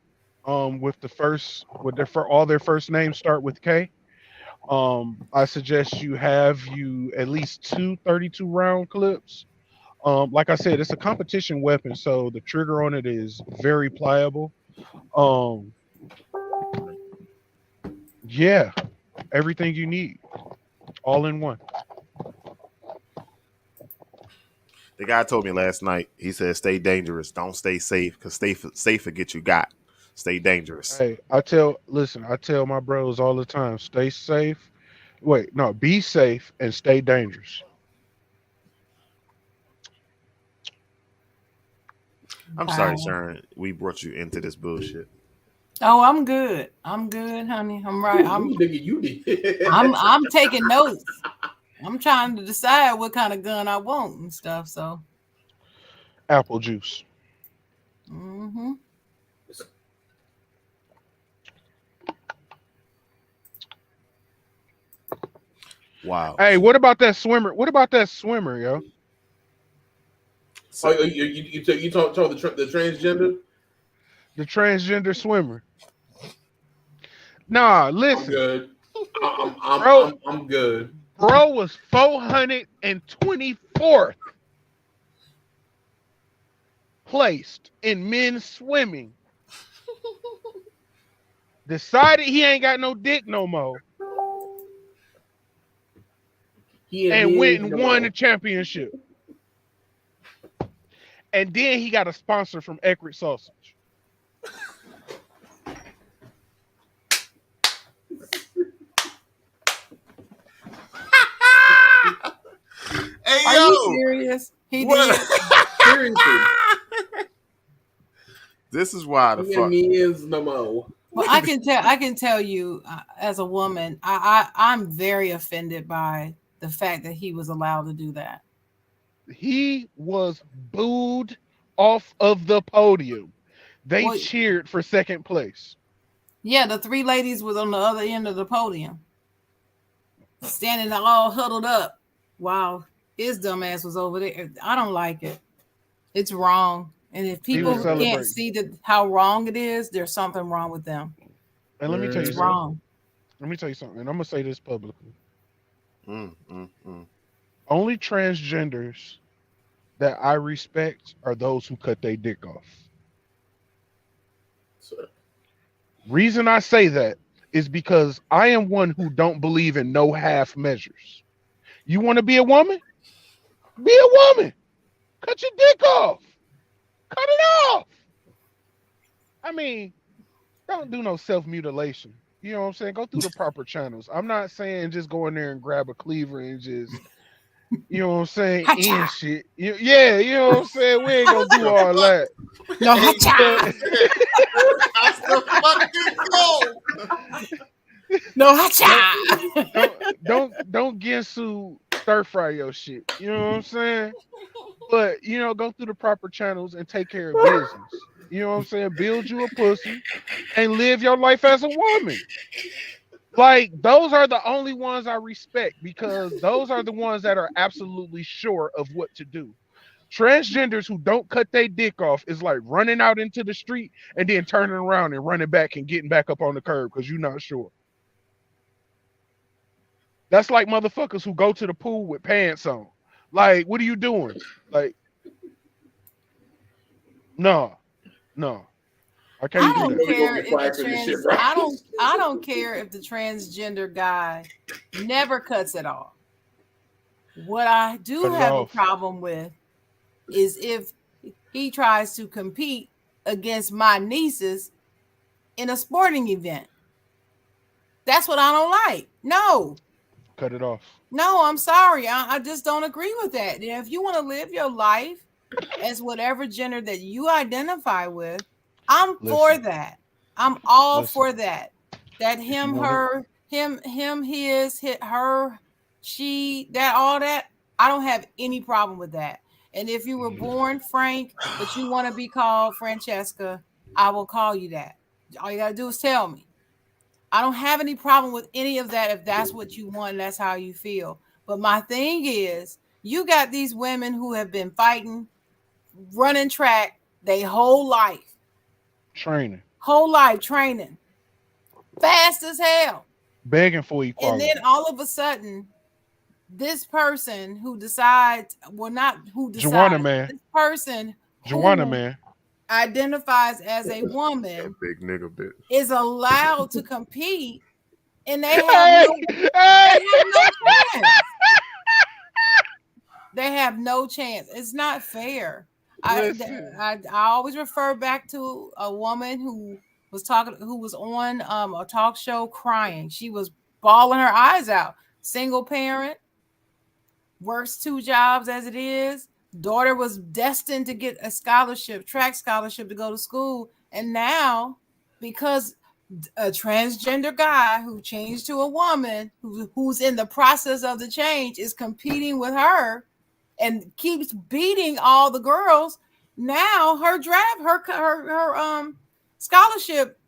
with all their first names start with K. I suggest you have at least 2 32 round clips. Like I said, it's a competition weapon, so the trigger on it is very pliable. Yeah, everything you need, all in one. The guy told me last night. He said, "Stay dangerous. Don't stay safe, because safe will get you got. Stay dangerous." Hey, I tell my bros all the time, stay safe. Wait, no, be safe and stay dangerous. I'm sorry, Sharon. We brought you into this bullshit. Oh, I'm good. I'm good, honey. I'm right. You did. I'm taking notes. I'm trying to decide what kind of gun I want and stuff. So, Apple juice. mm-hmm. Wow. Hey, what about that swimmer? Yo? So, you told the transgender? The transgender swimmer. Nah, listen. I'm good. I'm good. Bro was 424th placed in men's swimming. Decided he ain't got no dick no more. And went and won the championship. And then he got a sponsor from Ecrit Sausage. Hey, Are you serious? He did. Seriously. This is why the fuck. Is no more. Well, I can tell you, as a woman, I'm very offended by the fact that he was allowed to do that. He was booed off of the podium. They Well, cheered for second place. yeah, the three ladies was on the other end of the podium, standing all huddled up, while his dumb ass was over there. I don't like it. It's wrong. And if He was people can't celebrating. see how wrong it is, there's something wrong with them. And let me tell you It's something. wrong. Let me tell you something. And I'm gonna say this publicly. Mm, mm, mm. Only transgenders that I respect are those who cut their dick off. So, Reason I say that is because I am one who don't believe in no half measures. You want to be a woman? Be a woman. Cut your dick off. Cut it off. I mean, don't do no self-mutilation. You know what I'm saying? Go through the proper channels. I'm not saying just go in there and grab a cleaver and just, you know what I'm saying, end shit. Yeah, you know what I'm saying? We ain't gonna do all that. No, hacha. That's the fucking goal. No, hacha. Don't Gensu stir fry your shit. You know what I'm saying? But you know, go through the proper channels and take care of business. You know what I'm saying? Build you a pussy and live your life as a woman. Like, those are the only ones I respect because those are the ones that are absolutely sure of what to do. Transgenders who don't cut their dick off is like running out into the street and then turning around and running back and getting back up on the curb because you're not sure. That's like motherfuckers who go to the pool with pants on. Like, what are you doing? Like, no. I I can't don't do that. care if I don't care if the transgender guy never cuts it off. What I do Cut it have off. a problem with is if he tries to compete against my nieces in a sporting event. That's what I don't like. No, Cut it off. I'm sorry. I just don't agree with that. And if you want to live your life as whatever gender that you identify with, I'm for Listen. that. I'm all Listen. for that. That him, you want her, him, his, her, she, that, all that. I don't have any problem with that. And if you were born Frank, but you want to be called Francesca, I will call you that. All you gotta do is tell me. I don't have any problem with any of that if that's what you want and that's how you feel. But my thing is, you got these women who have been fighting, running track their whole life, training, fast as hell, begging for equality. and then all of a sudden, this person who decides, well, not who decides, Joanna man, this person Joanna who man, identifies as a woman Big nigga bitch. is allowed to compete, and they have hey, no chance. They have no chance. It's not fair. Listen. I always refer back to a woman who was on a talk show crying. She was bawling her eyes out. Single parent, works 2 jobs as it is. Daughter was destined to get a scholarship, track scholarship to go to school. And now, because a transgender guy who changed to a woman who's in the process of the change is competing with her and keeps beating all the girls, now her scholarship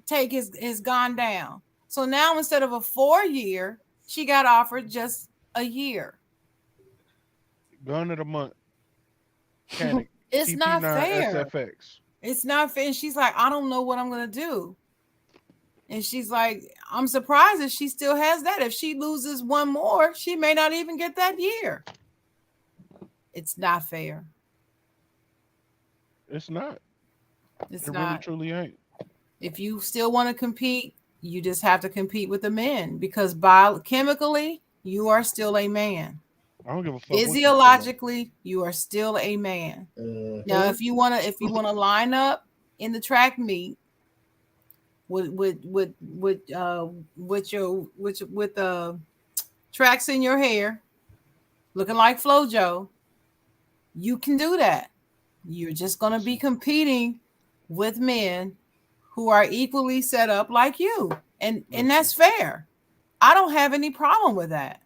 take is gone down. So now instead of a 4-year, she got offered just a year. Gun of the month. Panic. It's not fair. SFX. It's not fair. And she's like, I don't know what I'm gonna do. And she's like, I'm surprised that she still has that. If she loses one more, she may not even get that year. It's not fair. It's not. It's It not. really truly ain't. If you still want to compete, you just have to compete with the men because biochemically, you are still a man. I don't give a fuck. what you Physiologically, you are still a man. Now, if you wanna line up in the track meet with tracks in your hair, looking like FloJo, you can do that. You're just gonna be competing with men who are equally set up like you. And that's fair. I don't have any problem with that.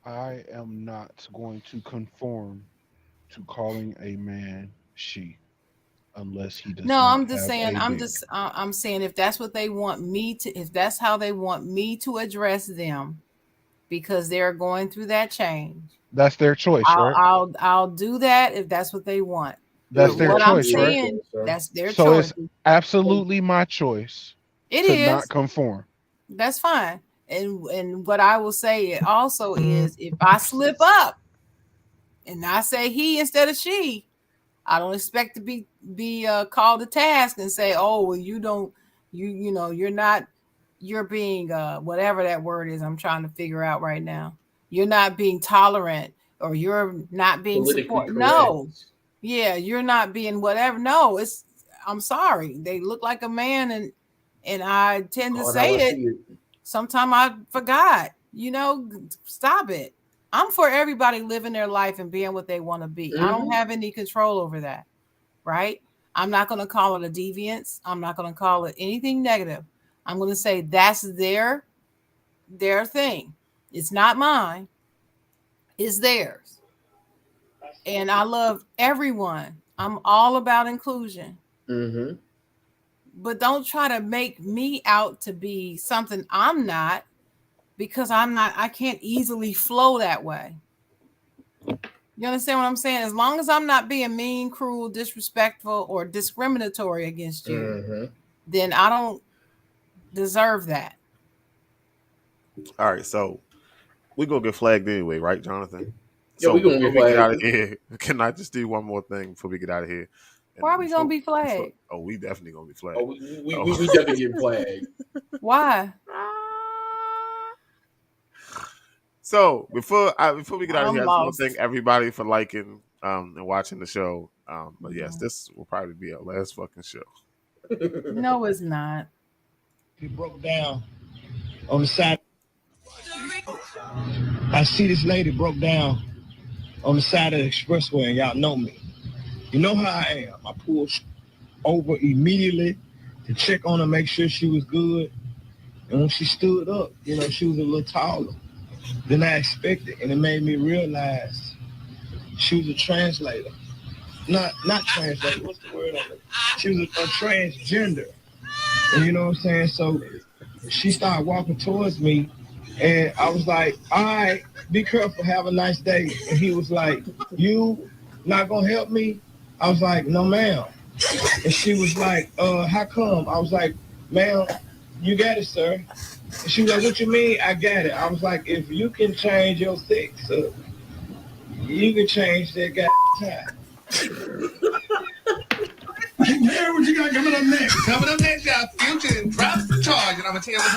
I am not going to conform to calling a man she unless he does No, not I'm just have saying, a I'm dick. just I'm saying if that's what they want me to, if that's how they want me to address them because they're going through that change, That's their choice, right? I'll do that if that's what they want. That's But their what I'm choice, right? saying, that's their So choice. it's absolutely my choice It to is. not conform. That's fine. And what I will say also is if I slip up and I say he instead of she, I don't expect to be called to task and say, oh, well, you don't, you know, you're not, you're being whatever that word is I'm trying to figure out right now. You're not being tolerant or you're not being supportive. No, yeah, you're not being whatever. No, it's, I'm sorry. They look like a man and I tend to say it. Sometimes I forgot, you know, stop it. I'm for everybody living their life and being what they want to be. I don't have any control over that, right? I'm not going to call it a deviance. I'm not going to call it anything negative. I'm going to say that's their thing. It's not mine. It's theirs. And I love everyone. I'm all about inclusion. Mm-hmm. But don't try to make me out to be something I'm not, because I'm not, I can't easily flow that way. You understand what I'm saying? As long as I'm not being mean, cruel, disrespectful, or discriminatory against you, then I don't deserve that. All right, so we're gonna get flagged anyway, right, Jonathan? Yeah, so we're gonna before get we get out flagged. of here, can I just do one more thing before we get out of here? And Why are we gonna be flagged? Oh, we definitely gonna be flagged. Oh, we definitely get flagged. Why? So before we get out of I'm here, I just want lost. to thank everybody for liking and watching the show. But yes, this will probably be our last fucking show. No, it's not. He broke down on the side. I see this lady broke down on the side of the expressway, and y'all know me. You know how I am. I pulled over immediately to check on her, make sure she was good. And when she stood up, you know, she was a little taller than I expected, and it made me realize she was a translator. Not translator. What's the word on it? She was a transgender. And you know what I'm saying? So she started walking towards me, and I was like, all right, be careful, have a nice day. And he was like, you not gonna help me? I was like, no, ma'am. And she was like, how come? I was like, ma'am, you got it, sir. And she was like, what you mean I got it? I was like, if you can change your sex, you can change that time. Hey, what you got coming up next? Coming up next, y'all, Future and Drop the Charge, and I'm gonna tell you what